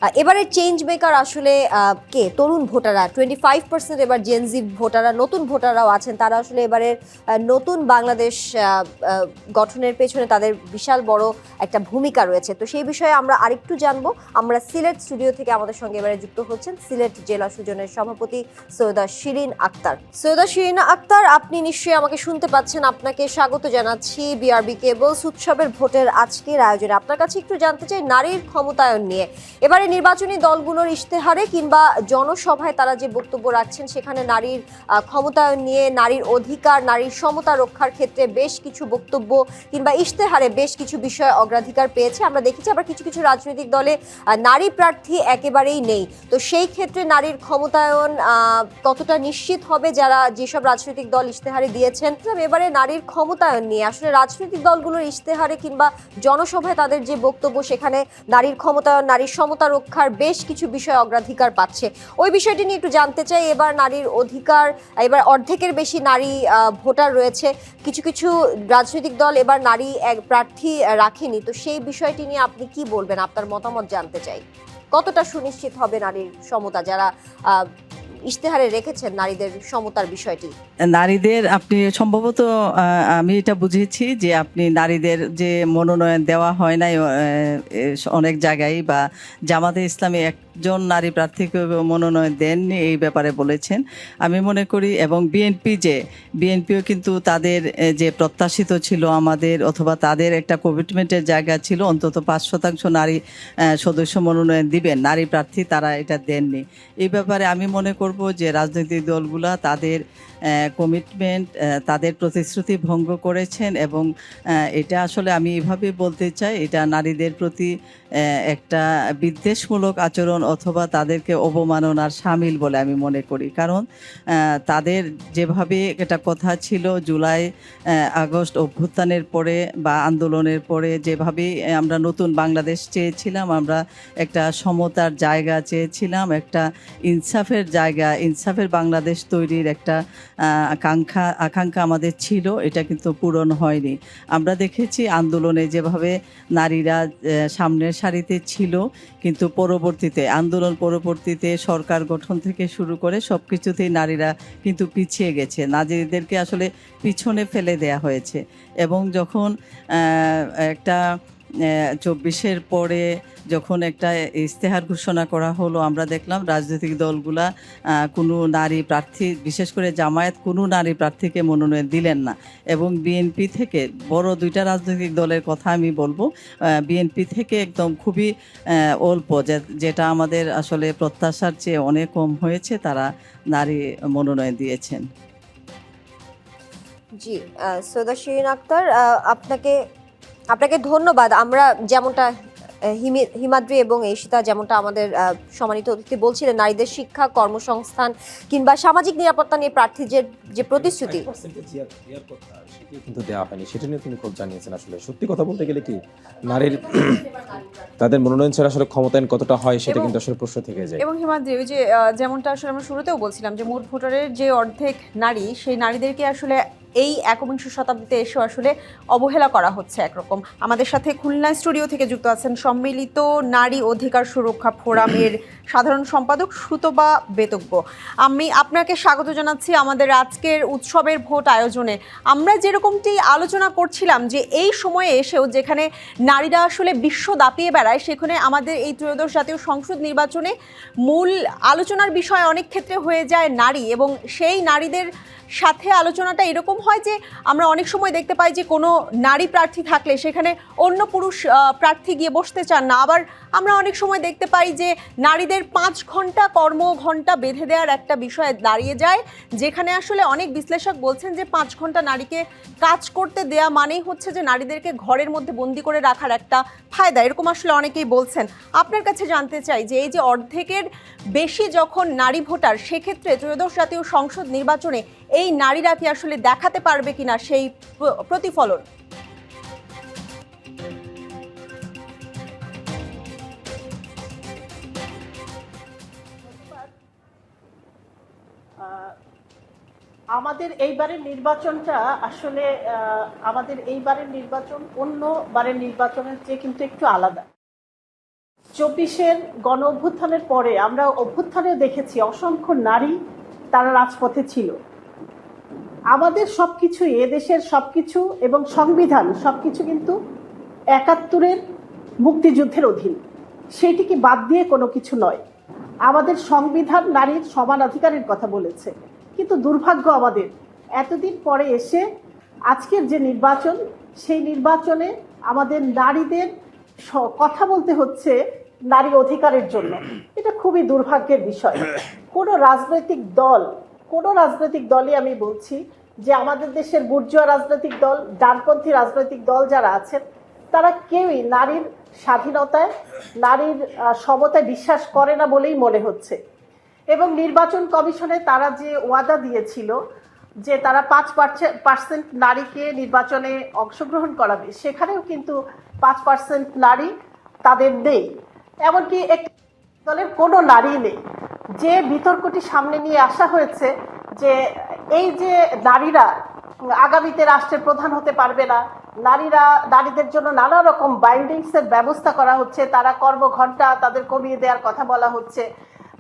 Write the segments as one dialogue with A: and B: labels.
A: এবারের change maker আসলে কে? তরুণ ভোটাররা 25% এবার জেনজি ভোটাররা, নতুন ভোটাররাও আছেন। তারা আসলে এবারের নতুন বাংলাদেশ গঠনের পেছনে তাদের বিশাল বড় একটা ভূমিকা রয়েছে। তো সেই বিষয়ে আমরা আরেকটু জানবো। আমরা সিলেট স্টুডিও থেকে আমাদের সঙ্গে এবারে যুক্ত হচ্ছেন সিলেট জেলা সুজনের সভাপতি সৈয়দা শিরিন আক্তার। সৈয়দা শিরিন আক্তার, আপনি নিশ্চয়ই আমাকে শুনতে পাচ্ছেন। আপনাকে স্বাগত জানাচ্ছি বিআরবি কেবলস উৎসবের ভোটের আজকের আয়োজনে। আপনার কাছে একটু জানতে চাই নারীর ক্ষমতায়ন নিয়ে। এবারে নির্বাচনী দলগুলোর ইশতেহারে কিংবা জনসভায় তারা যে বক্তব্য রাখছেন সেখানে নারীর ক্ষমতায়ন নিয়ে, নারীর অধিকার, নারীর সমতা রক্ষার ক্ষেত্রে বেশ কিছু বক্তব্য কিংবা ইশতেহারে বেশ কিছু বিষয় অগ্রাধিকার পেয়েছে। আমরা দেখেছি আবার কিছু কিছু রাজনৈতিক দলে নারী প্রার্থী একেবারেই নেই। তো সেই ক্ষেত্রে নারীর ক্ষমতায়ন কতটা নিশ্চিত হবে যারা যেসব রাজনৈতিক দল ইশতেহারে দিয়েছেন? এবারে নারীর ক্ষমতায়ন নিয়ে আসলে রাজনৈতিক দলগুলোর ইশতেহারে কিংবা জনসভায় তাদের যে বক্তব্য সেখানে নারীর ক্ষমতায়ন, নারীর সমতা রক্ষার বেশ কিছু বিষয় অগ্রাধিকার পাচ্ছে। ওই বিষয়টি নিয়ে একটু জানতে চাই। এবার নারীর অধিকার, এবার অর্ধেকের বেশি নারী ভোটার রয়েছে। কিছু কিছু রাজনৈতিক দল এবার নারী প্রার্থী রাখেনি। তো সেই বিষয়টি নিয়ে আপনি কি বলবেন? আপনার মতামত জানতে চাই। কতটা সুনিশ্চিত হবে নারীর সমতা যারা ইশতেহারে রেখেছেন নারীদের সমতার বিষয়টি?
B: নারীদের আপনি সম্ভবত আমি এটা বুঝেছি যে আপনি নারীদের যে মনোনয়ন দেওয়া হয় নাই অনেক জায়গায়, বা জামাতে ইসলামী একজন নারী প্রার্থীকে মনোনয়ন দেননি এই ব্যাপারে বলেছেন। আমি মনে করি, এবং বিএনপিও কিন্তু তাদের যে প্রত্যাশিত ছিল আমাদের, অথবা তাদের একটা কমিটমেন্টের জায়গা ছিল অন্তত 5% নারী সদস্য মনোনয়ন দিবেন, নারী প্রার্থী তারা এটা দেননি। এই ব্যাপারে আমি মনে করব যে রাজনৈতিক দলগুলা তাদের কমিটমেন্ট, তাদের প্রতিশ্রুতি ভঙ্গ করেছেন, এবং এটা আসলে আমি এভাবে বলতে চাই, এটা নারীদের প্রতি একটা বিদ্বেষমূলক আচরণ অথবা তাদেরকে অবমাননার শামিল বলে আমি মনে করি। কারণ তাদের যেভাবে একটা কথা ছিল জুলাই আগস্ট অভ্যুত্থানের পরে বা আন্দোলনের পরে, যেভাবে আমরা নতুন বাংলাদেশ চেয়েছিলাম, আমরা একটা সমতার জায়গা চেয়েছিলাম, একটা ইনসাফের জায়গা, ইনসাফের বাংলাদেশ তৈরির একটা আকাঙ্ক্ষা আমাদের ছিল, এটা কিন্তু পূরণ হয়নি। আমরা দেখেছি আন্দোলনে যেভাবে নারীরা সামনের সারিতে ছিল, কিন্তু আন্দোলন পরবর্তীতে সরকার গঠন থেকে শুরু করে সব কিছুতেই নারীরা কিন্তু পিছিয়ে গেছে, নারীদেরকে আসলে পিছনে ফেলে দেয়া হয়েছে। এবং যখন একটা 24-এর পরে যখন একটা ইশতেহার ঘোষণা করা হলো, আমরা দেখলাম রাজনৈতিক দলগুলা কোনো নারী প্রার্থী, বিশেষ করে জামায়াত কোনো নারী প্রার্থীকে মনোনয়ন দিলেন না। এবং বিএনপি থেকে, বড় দুইটা রাজনৈতিক দলের কথা আমি বলবো, বিএনপি থেকে একদম খুবই অল্প, যেটা আমাদের আসলে প্রত্যাশার চেয়ে অনেক কম হয়েছে, তারা নারী মনোনয়ন দিয়েছেন।
A: জি, সৈয়দা শিরিন আক্তার, আপনাকে ধন্যবাদ। আমরা যেমনটা হিমাদ্রি এবং ঈশিতা যেমনটা আমাদের সম্মানিত অতিথি বলছিলেন, নারীদের শিক্ষা, কর্মসংস্থান কিংবা সামাজিক নিরাপত্তা নিয়ে প্রার্থীদের যে প্রতিশ্রুতি
C: কিন্তু দেওয়া হয়নি, সেটা নিয়ে তিনি খুব জানিয়েছেন। আসলে সত্যি কথা বলতে গেলে কি, নারীর তাদের মনোনয়ন ছাড়া আসলে ক্ষমতায়ন কতটা হয় সেটা কিন্তু আসলে প্রশ্ন থেকে যায়।
D: এবং হিমাদ্রি, ওই যে যেমনটা আসলে আমরা শুরুতেও বলছিলাম যে মোট ভোটারের যে অর্ধেক নারী, সেই নারীদেরকে আসলে এই 21 শতাব্দীতে এসেও আসলে অবহেলা করা হচ্ছে একরকম। আমাদের সাথে খুলনা স্টুডিও থেকে যুক্ত আছেন সম্মিলিত নারী অধিকার সুরক্ষা ফোরামের সাধারণ সম্পাদক সুতবা বেতব্য। আমি আপনাকে স্বাগত জানাচ্ছি আমাদের আজকের উৎসবের ভোট আয়োজনে। আমরা যেরকমটি আলোচনা করছিলাম যে এই সময়ে এসেও যেখানে নারীরা আসলে বিশ্ব দাপিয়ে বেড়ায়, সেখানে আমাদের এই ত্রয়োদশ জাতীয় সংসদ নির্বাচনে মূল আলোচনার বিষয় অনেক ক্ষেত্রে হয়ে যায় নারী, এবং সেই নারীদের সাথে আলোচনাটা এরকম হয় যে আমরা অনেক সময় দেখতে পাই যে কোনো নারী প্রার্থী থাকলে সেখানে অন্য পুরুষ প্রার্থী গিয়ে বসতে চান না। আবার আমরা অনেক সময় দেখতে পাই যে নারীদের 5 ঘন্টা কর্মঘণ্টা বেঁধে দেওয়ার একটা বিষয় দাঁড়িয়ে যায়, যেখানে আসলে অনেক বিশ্লেষক বলছেন যে 5 ঘন্টা নারীকে কাজ করতে দেয়া মানেই হচ্ছে যে নারীদেরকে ঘরের মধ্যে বন্দি করে রাখার একটা ফায়দা, এরকম আসলে অনেকেই বলছেন। আপনার কাছে জানতে চাই যে এই যে অর্ধেকের বেশি যখন নারী ভোটার, সেক্ষেত্রে ত্রয়োদশ জাতীয় সংসদ নির্বাচনে এই নারীরা কি আসলে দেখাতে পারবে কিনা সেই প্রতিফলন?
E: আমাদের এইবারের নির্বাচনটা আসলে আমাদের এইবারের নির্বাচন অন্য বারের নির্বাচনের চেয়ে কিন্তু একটু আলাদা। 24-এর গণ অভ্যুত্থানের পরে আমরা অভ্যুত্থানেও দেখেছি অসংখ্য নারী তারা রাজপথে ছিল। আমাদের সবকিছুই, এদেশের সবকিছু এবং সংবিধান সবকিছু কিন্তু 71-এর মুক্তিযুদ্ধের অধীন, সেটিকে বাদ দিয়ে কোনো কিছু নয়। আমাদের সংবিধান নারীর সমান অধিকারের কথা বলেছে, কিন্তু দুর্ভাগ্য আমাদের এতদিন পরে এসে আজকের যে নির্বাচন, সেই নির্বাচনে আমাদের নারীদের কথা বলতে হচ্ছে নারী অধিকারের জন্য। এটা খুবই দুর্ভাগ্যের বিষয়। কোনো রাজনৈতিক দলই আমি বলছি যে আমাদের দেশের বুর্জোয়া রাজনৈতিক দল, ডানপন্থী রাজনৈতিক দল যারা আছেন, তারা কেউই নারীর স্বাধীনতায়, নারীর সমতায় বিশ্বাস করে না বলেই মনে হচ্ছে। এবং নির্বাচন কমিশনে তারা যে ওয়াদা দিয়েছিল যে তারা 5% নারীকে নির্বাচনে অংশগ্রহণ করাবে, সেখানেও কিন্তু 5% নারী তাদের নেই। এমনকি একটি দলের কোনো নারী নেই। যে বিতর্কটি সামনে নিয়ে আসা হয়েছে যে এই যে নারীরা আগামীতে রাষ্ট্রের প্রধান হতে পারবে না, নারীদের জন্য নানা রকম বাইন্ডিংসের ব্যবস্থা করা হচ্ছে, তারা কর্মঘণ্টা তাদের কমিয়ে দেওয়ার কথা বলা হচ্ছে,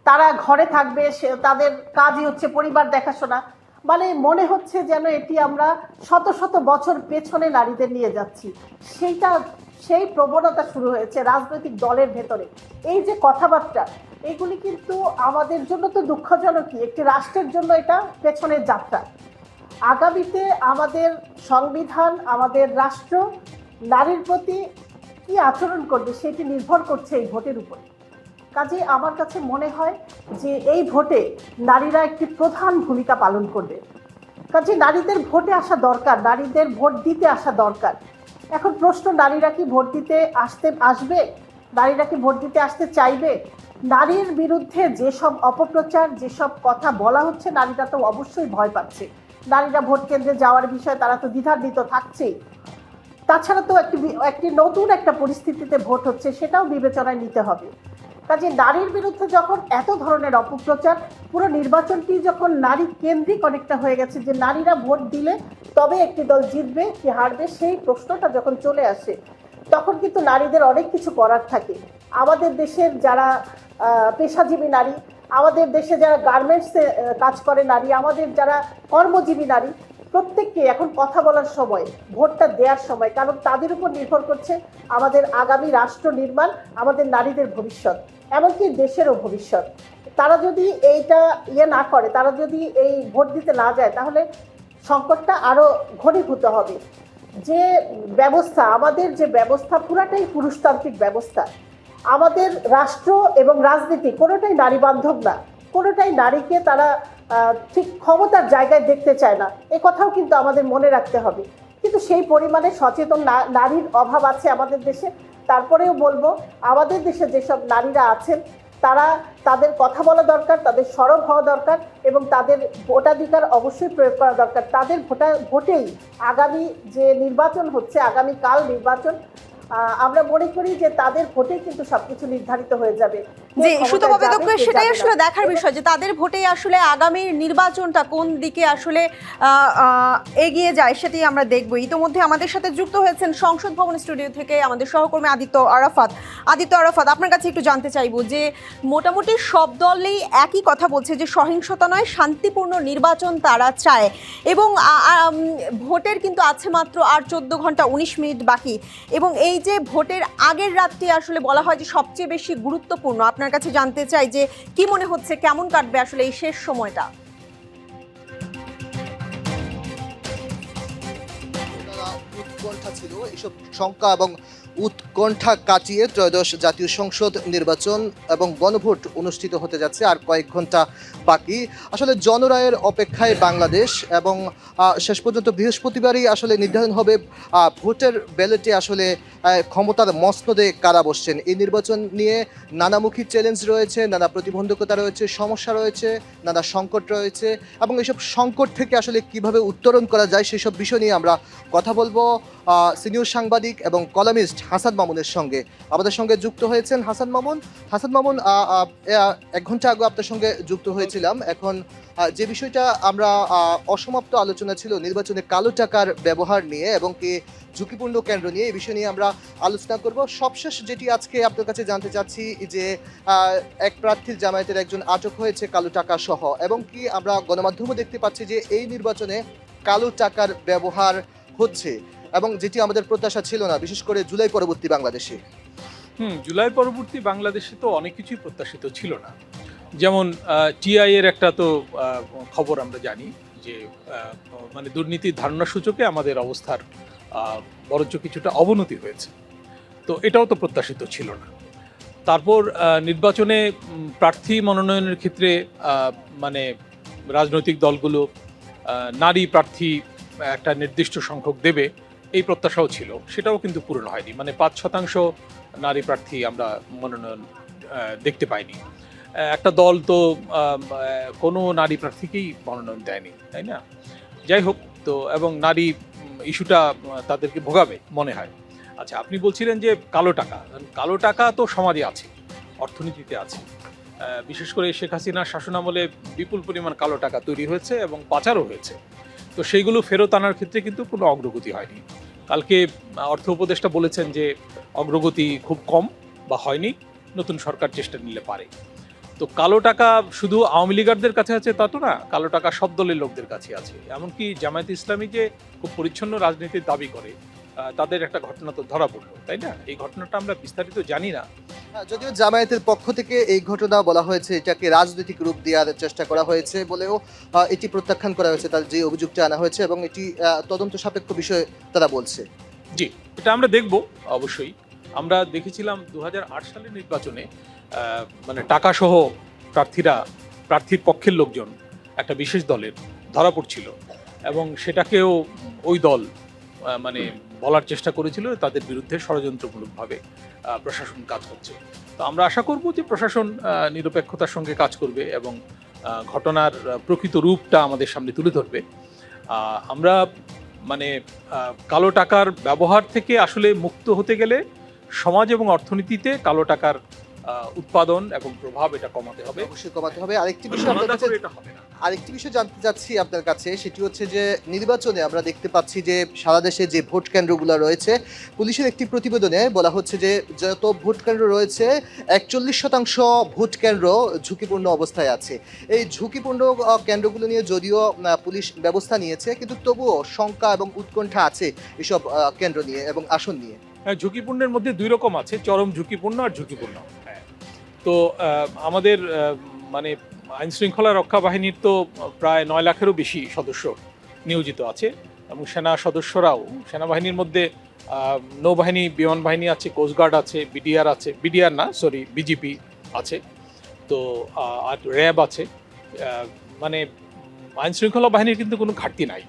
E: তারা ঘরে থাকবে, তাদের কাজই হচ্ছে পরিবার দেখাশোনা। মানে মনে হচ্ছে যেন এটি আমরা শত শত বছর পেছনে নারীদের নিয়ে যাচ্ছি। সেই প্রবণতা শুরু হয়েছে রাজনৈতিক দলের ভেতরে। এই যে কথাবার্তা, এগুলি কিন্তু আমাদের জন্য তো দুঃখজনকই, একটি রাষ্ট্রের জন্য এটা পেছনের যাত্রা। আগামীতে আমাদের সংবিধান, আমাদের রাষ্ট্র নারীর প্রতি কি আচরণ করবে সেটি নির্ভর করছে এই ভোটের উপর। কাজে আমার কাছে মনে হয় যে এই ভোটে নারীরা একটি প্রধান ভূমিকা পালন করবে। কাজে নারীদের ভোটে আসা দরকার, নারীদের ভোট দিতে আসা দরকার। এখন প্রশ্ন, নারীরা কি ভোট দিতে আসবে? নারীরা কি ভোট দিতে আসতে চাইবে? নারীর বিরুদ্ধে যেসব অপপ্রচার, যেসব কথা বলা হচ্ছে, নারীরা তো অবশ্যই ভয় পাচ্ছে। নারীরা ভোট কেন্দ্রে যাওয়ার বিষয়ে তারা তো দ্বিধান্বিত থাকছেই। তাছাড়া তো একটি নতুন একটা পরিস্থিতিতে ভোট হচ্ছে, সেটাও বিবেচনায় নিতে হবে। কাজে নারীর বিরুদ্ধে যখন এত ধরনের অপপ্রচার, পুরো নির্বাচনটি যখন নারী কেন্দ্রিক অনেকটা হয়ে গেছে, যে নারীরা ভোট দিলে তবে একটি দল জিতবে কি হারবে, সেই প্রশ্নটা যখন চলে আসে, তখন কিন্তু নারীদের অনেক কিছু করার থাকে। আমাদের দেশের যারা পেশাজীবী নারী, আমাদের দেশে যারা গার্মেন্টসে কাজ করে নারী, আমাদের যারা কর্মজীবী নারী, প্রত্যেককে এখন কথা বলার সময়, ভোটটা দেওয়ার সময়, কারণ তাদের উপর নির্ভর করছে আমাদের আগামী রাষ্ট্র নির্মাণ, আমাদের নারীদের ভবিষ্যৎ, এমনকি দেশেরও ভবিষ্যৎ। তারা যদি এইটা না করে, তারা যদি এই ভোট দিতে না যায়, তাহলে সংকটটা আরও ঘনীভূত হবে। যে ব্যবস্থা, আমাদের যে ব্যবস্থা, পুরাটাই পুরুষতান্ত্রিক ব্যবস্থা। আমাদের রাষ্ট্র এবং রাজনীতি কোনোটাই নারী বান্ধব না, কোনোটাই নারীকে তারা ঠিক ক্ষমতার জায়গায় দেখতে চায় না। এ কথাও কিন্তু আমাদের মনে রাখতে হবে। কিন্তু সেই পরিমাণে সচেতন নারীর অভাব আছে আমাদের দেশে। তারপরেও বলবো, আমাদের দেশে যেসব নারীরা আছেন, তাদের কথা বলা দরকার, তাদের সরব হওয়া দরকার এবং তাদের ভোটাধিকার অবশ্যই প্রয়োগ করা দরকার। তাদের ভোটেই আগামী যে নির্বাচন হচ্ছে, আগামীকাল নির্বাচন, আমরা মনে করি যে তাদের ভোটেই কিন্তু সবকিছু নির্ধারিত হয়ে যাবে।
D: জি, সুতপা বেদক, সেটাই আসলে দেখার বিষয় যে তাদের ভোটেই আসলে আগামীর নির্বাচনটা কোন দিকে আসলে এগিয়ে যায়, সেটাই আমরা দেখব। ইতিমধ্যে আমাদের সাথে যুক্ত হয়েছেন সংসদ ভবন স্টুডিও থেকে আমাদের সহকর্মী আদিত্য আরাফাত, আপনার কাছে একটু জানতে চাইবো যে মোটামুটি সব দলেই একই কথা বলছে যে সহিংসতা নয়, শান্তিপূর্ণ নির্বাচন তারা চায়, এবং ভোটের কিন্তু আছে মাত্র আর 14 ঘন্টা 19 মিনিট বাকি, এবং এই যে ভোটের আগের রাতটি আসলে বলা হয় যে সবচেয়ে বেশি গুরুত্বপূর্ণ। আপনার কাছে জানতে চাই যে কি মনে হচ্ছে, কেমন কাটবে আসলে এই শেষ সময়টা?
F: উৎকণ্ঠা ছিল, এইসব শঙ্কা এবং উৎকণ্ঠা কাটিয়ে ত্রয়োদশ জাতীয় সংসদ নির্বাচন এবং গণভোট অনুষ্ঠিত হতে যাচ্ছে আর কয়েক ঘন্টা বাকি। আসলে জনরায়ের অপেক্ষায় বাংলাদেশ, এবং শেষ পর্যন্ত বৃহস্পতিবারই আসলে নির্ধারণ হবে ভোটের ব্যালটে আসলে ক্ষমতার মসনদে কারা বসছেন। এই নির্বাচন নিয়ে নানামুখী চ্যালেঞ্জ রয়েছে, নানা প্রতিবন্ধকতা রয়েছে, সমস্যা রয়েছে, নানা সংকট রয়েছে, এবং এইসব সংকট থেকে আসলে কিভাবে উত্তরণ করা যায় সেসব বিষয় নিয়ে আমরা কথা বলবো সিনিয়র সাংবাদিক এবং কলামিস্ট হাসান মামুনের সঙ্গে। আমাদের সঙ্গে যুক্ত হয়েছেন হাসান মামুন। হাসান মামুন, 1 ঘন্টা আগে আপনার সঙ্গে যুক্ত হয়েছিলাম। এখন যে বিষয়টা আমরা অসমাপ্ত আলোচনা ছিল নির্বাচনে কালো টাকার ব্যবহার নিয়ে এবং কি ঝুঁকিপূর্ণ কেন্দ্র নিয়ে, এই বিষয় নিয়ে আমরা আলোচনা করব। সবশেষ যেটি আজকে আপনার কাছে জানতে চাচ্ছি যে এক প্রার্থীর জামায়াতের একজন আটক হয়েছে কালো টাকা সহ, এবং কি আমরা গণমাধ্যমে দেখতে পাচ্ছি যে এই নির্বাচনে কালো টাকার ব্যবহার হচ্ছে, এবং যেটি আমাদের প্রত্যাশা ছিল না, বিশেষ করে জুলাই পরবর্তী বাংলাদেশে।
G: জুলাই পরবর্তী বাংলাদেশে তো অনেক কিছুই প্রত্যাশিত ছিল না। যেমন টিআই এর একটা তো খবর আমরা জানি যে মানে দুর্নীতির ধারণা সূচকে আমাদের অবস্থার বরঞ্চ কিছুটা অবনতি হয়েছে, তো এটাও তো প্রত্যাশিত ছিল না। তারপর নির্বাচনে প্রার্থী মনোনয়নের ক্ষেত্রে মানে রাজনৈতিক দলগুলো নারী প্রার্থী একটা নির্দিষ্ট সংখ্যক দেবে এই প্রত্যাশাও ছিল, সেটাও কিন্তু পূরণ হয়নি। মানে 5% নারী প্রার্থী আমরা মনোনয়ন দেখতে পাইনি। একটা দল তো কোনো নারী প্রার্থীকেই মনোনয়ন দেয়নি, তাই না? যাই হোক, তো এবং নারী ইস্যুটা তাদেরকে ভোগাবে মনে হয়। আচ্ছা, আপনি বলছিলেন যে কালো টাকা তো সমাজে আছে, অর্থনীতিতে আছে। বিশেষ করে শেখ হাসিনার শাসনামলে বিপুল পরিমাণ কালো টাকা তৈরি হয়েছে এবং পাচারও হয়েছে। তো সেইগুলো ফেরত আনার ক্ষেত্রে কিন্তু কোনো অগ্রগতি হয়নি। কালকে অর্থ উপদেষ্টা বলেছেন যে অগ্রগতি খুব কম বা হয়নি, নতুন সরকার চেষ্টা নিলে পারে। তো কালো টাকা শুধু আওয়ামী লীগারদের কাছে আছে তা তো না, কালো টাকা সব দলের লোকদের কাছে আছে। এমনকি জামায়াতে ইসলামী যে খুব পরিচ্ছন্ন রাজনীতির দাবি করে, তাদের একটা ঘটনা তো ধরা পড়লো, তাই না? এই ঘটনাটা আমরা বিস্তারিত জানি না।
F: যদিও জামায়াতের পক্ষ থেকে এই ঘটনা বলা হয়েছে এটাকে রাজনৈতিক রূপ দেওয়ার চেষ্টা করা হয়েছে বলেও এটি প্রত্যাখ্যান করা হয়েছে, তার যে অভিযোগটা আনা হয়েছে, এবং এটি তদন্ত সাপেক্ষ বিষয় তারা বলছে।
G: জি, এটা আমরা দেখব অবশ্যই। আমরা দেখেছিলাম 2008 সালের নির্বাচনে মানে টাকা সহ প্রার্থীর পক্ষের লোকজন একটা বিশেষ দলের ধরা পড়ছিল, এবং সেটাকেও ওই দল মানে বলার চেষ্টা করেছিল তাদের বিরুদ্ধে ষড়যন্ত্রমূলকভাবে প্রশাসন কাজ করছে। তো আমরা আশা করব যে প্রশাসন নিরপেক্ষতার সঙ্গে কাজ করবে এবং ঘটনার প্রকৃত রূপটা আমাদের সামনে তুলে ধরবে। আমরা মানে কালো টাকার ব্যবহার থেকে আসলে মুক্ত হতে গেলে সমাজ এবং অর্থনীতিতে কালো টাকার উৎপাদন এবং প্রভাব এটা কমাতে হবে,
F: অবশ্যই কমাতে হবে। আরেকটি বিষয় আপনার কাছে,
G: এটা হবে না।
F: আরেকটি বিষয় জানতে চাচ্ছি আপনার কাছে, সেটি হচ্ছে যে নির্বাচনে আমরা দেখতে পাচ্ছি যে সারা দেশে যে ভোট কেন্দ্রগুলো রয়েছে, পুলিশের একটি প্রতিবেদনে বলা হচ্ছে যে যত ভোট কেন্দ্র রয়েছে 41% ভোট কেন্দ্র ঝুঁকিপূর্ণ অবস্থায় আছে। এই ঝুঁকিপূর্ণ কেন্দ্রগুলো নিয়ে যদিও পুলিশ ব্যবস্থা নিয়েছে, কিন্তু তবুও শঙ্কা এবং উৎকণ্ঠা আছে এসব কেন্দ্র নিয়ে এবং আসন নিয়ে।
G: ঝুঁকিপূর্ণের মধ্যে 2 রকম আছে, চরম ঝুঁকিপূর্ণ আর ঝুঁকিপূর্ণ। তো আমাদের মানে আইন শৃঙ্খলা রক্ষা বাহিনীর তো প্রায় 9 লাখেরও বেশি সদস্য নিয়োজিত আছে, এবং সদস্যরাও সেনাবাহিনীর মধ্যে নৌবাহিনী, বিমান বাহিনী আছে, কোস্টগার্ড আছে, বিজিপি আছে, তো আর র্যাব আছে। মানে আইন শৃঙ্খলা বাহিনীর কিন্তু কোনো ঘাটতি নাই।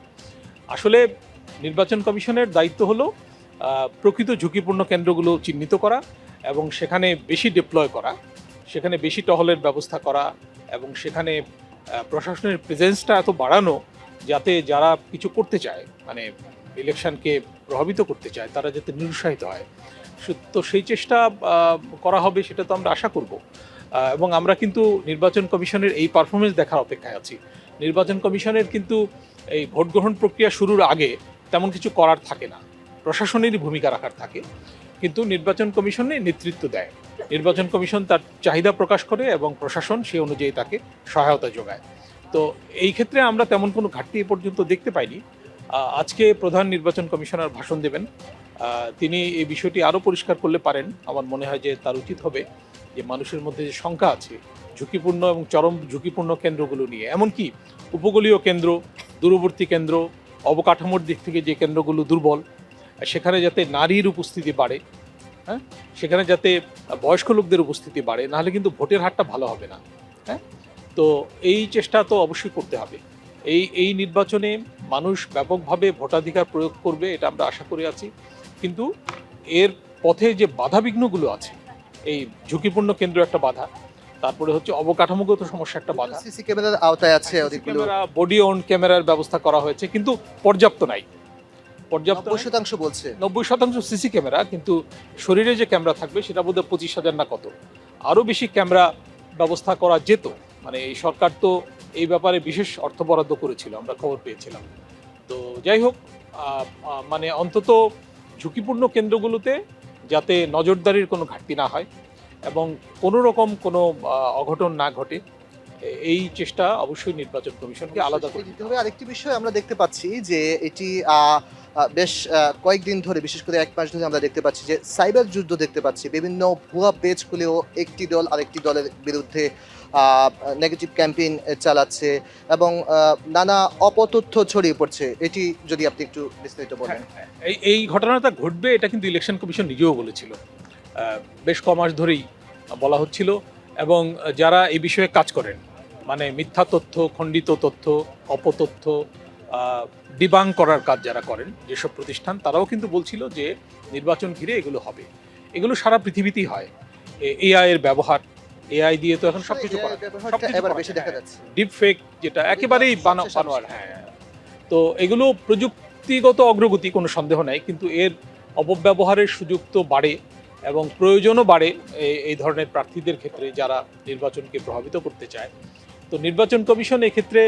G: আসলে নির্বাচন কমিশনের দায়িত্ব হলো প্রকৃত ঝুঁকিপূর্ণ কেন্দ্রগুলো চিহ্নিত করা এবং সেখানে বেশি ডিপ্লয় করা, সেখানে বেশি টহলের ব্যবস্থা করা, এবং সেখানে প্রশাসনের প্রেজেন্সটা এত বাড়ানো যাতে যারা কিছু করতে চায়, মানে ইলেকশনকে প্রভাবিত করতে চায়, তারা যাতে নিরুৎসাহিত হয়। তো সেই চেষ্টা করা হবে, সেটা তো আমরা আশা করব। এবং আমরা কিন্তু নির্বাচন কমিশনের এই পারফরমেন্স দেখার অপেক্ষায় আছি। নির্বাচন কমিশনের কিন্তু এই ভোট গ্রহণ প্রক্রিয়া শুরুর আগে তেমন কিছু করার থাকে না, প্রশাসনেরই ভূমিকা রাখার থাকে, কিন্তু নির্বাচন কমিশনে নেতৃত্ব দেয়। নির্বাচন কমিশন তার চাহিদা প্রকাশ করে এবং প্রশাসন সেই অনুযায়ী তাকে সহায়তা যোগায়। তো এই ক্ষেত্রে আমরা তেমন কোনো ঘাটতি এ পর্যন্ত দেখতে পাইনি। আজকে প্রধান নির্বাচন কমিশনার ভাষণ দেবেন, তিনি এই বিষয়টি আরও পরিষ্কার করলে পারেন। আমার মনে হয় যে তার উচিত হবে যে মানুষের মধ্যে যে শঙ্কা আছে ঝুঁকিপূর্ণ এবং চরম ঝুঁকিপূর্ণ কেন্দ্রগুলো নিয়ে, এমনকি উপকূলীয় কেন্দ্র, দূরবর্তী কেন্দ্র, অবকাঠামোর দিক থেকে যে কেন্দ্রগুলো দুর্বল, সেখানে যাতে নারীর উপস্থিতি বাড়ে, হ্যাঁ, সেখানে যাতে বয়স্ক লোকদের উপস্থিতি বাড়ে, নাহলে কিন্তু ভোটের হারটা ভালো হবে না। হ্যাঁ, তো এই চেষ্টা তো অবশ্যই করতে হবে। এই নির্বাচনে মানুষ ব্যাপকভাবে ভোটাধিকার প্রয়োগ করবে, এটা আমরা আশা করে আছি। কিন্তু এর পথে যে বাধাবিঘ্নগুলো আছে, এই ঝুঁকিপূর্ণ কেন্দ্র একটা বাধা, তারপরে হচ্ছে অবকাঠামোগত সমস্যা একটা বাধা।
F: সিসি ক্যামেরার আওতায় আছে,
G: ক্যামেরা, বডি অন ক্যামেরার ব্যবস্থা করা হয়েছে, কিন্তু পর্যাপ্ত নাই। পর্যাপ্ত
F: 90% বলছে।
G: 90% সিসি ক্যামেরা, কিন্তু শরীরে যে ক্যামেরা থাকবে সেটা বোধহয় 25,000 না কত। আরও বেশি ক্যামেরা ব্যবস্থা করা যেত। মানে এই সরকার তো এই ব্যাপারে বিশেষ অর্থ বরাদ্দ করেছিল, আমরা খবর পেয়েছিলাম। তো যাই হোক, মানে অন্তত ঝুঁকিপূর্ণ কেন্দ্রগুলোতে যাতে নজরদারির কোনো ঘাটতি না হয় এবং কোনো রকম কোনো অঘটন না ঘটে, এই চেষ্টা অবশ্যই নির্বাচন কমিশনকে আলাদা করে
F: দিতে হবে। আরেকটি বিষয় আমরা দেখতে পাচ্ছি যে এটি বেশ কয়েকদিন ধরে, বিশেষ করে 1 মাস ধরে আমরা দেখতে পাচ্ছি যে সাইবার যুদ্ধ দেখতে পাচ্ছি। বিভিন্ন ভুয়া পেজ খুলেও একটি দল আরেকটি দলের বিরুদ্ধে নেগেটিভ ক্যাম্পেইন চালাচ্ছে এবং নানা অপতথ্য ছড়িয়ে পড়ছে। এটি যদি আপনি একটু বিস্তারিত বলেন।
G: এই ঘটনাটা ঘটবে এটা কিন্তু ইলেকশন কমিশন নিজেও বলেছিল, বেশ কমাস ধরেই বলা হচ্ছিল। এবং যারা এই বিষয়ে কাজ করেন, মানে মিথ্যা তথ্য, খণ্ডিত তথ্য, অপতথ্য ডিবাং করার কাজ যারা করেন, যেসব প্রতিষ্ঠান, তারাও কিন্তু বলছিল যে নির্বাচন ঘিরে এগুলো হবে। এগুলো সারা পৃথিবীতেই হয়। এআই এর ব্যবহার, এআই দিয়ে তো এখন সবকিছু করা যায়।
F: এবার বেশি দেখা যাচ্ছে।
G: ডিপ ফেক, যেটা একেবারেই বানোয়ার। হ্যাঁ, তো এগুলো প্রযুক্তিগত অগ্রগতি, কোনো সন্দেহ নাই, কিন্তু এর অপব্যবহারের সুযোগ তো বাড়ে এবং প্রয়োজনও বাড়ে এই ধরনের প্রার্থীদের ক্ষেত্রে যারা নির্বাচনকে প্রভাবিত করতে চায়। তো নির্বাচন কমিশন এক্ষেত্রে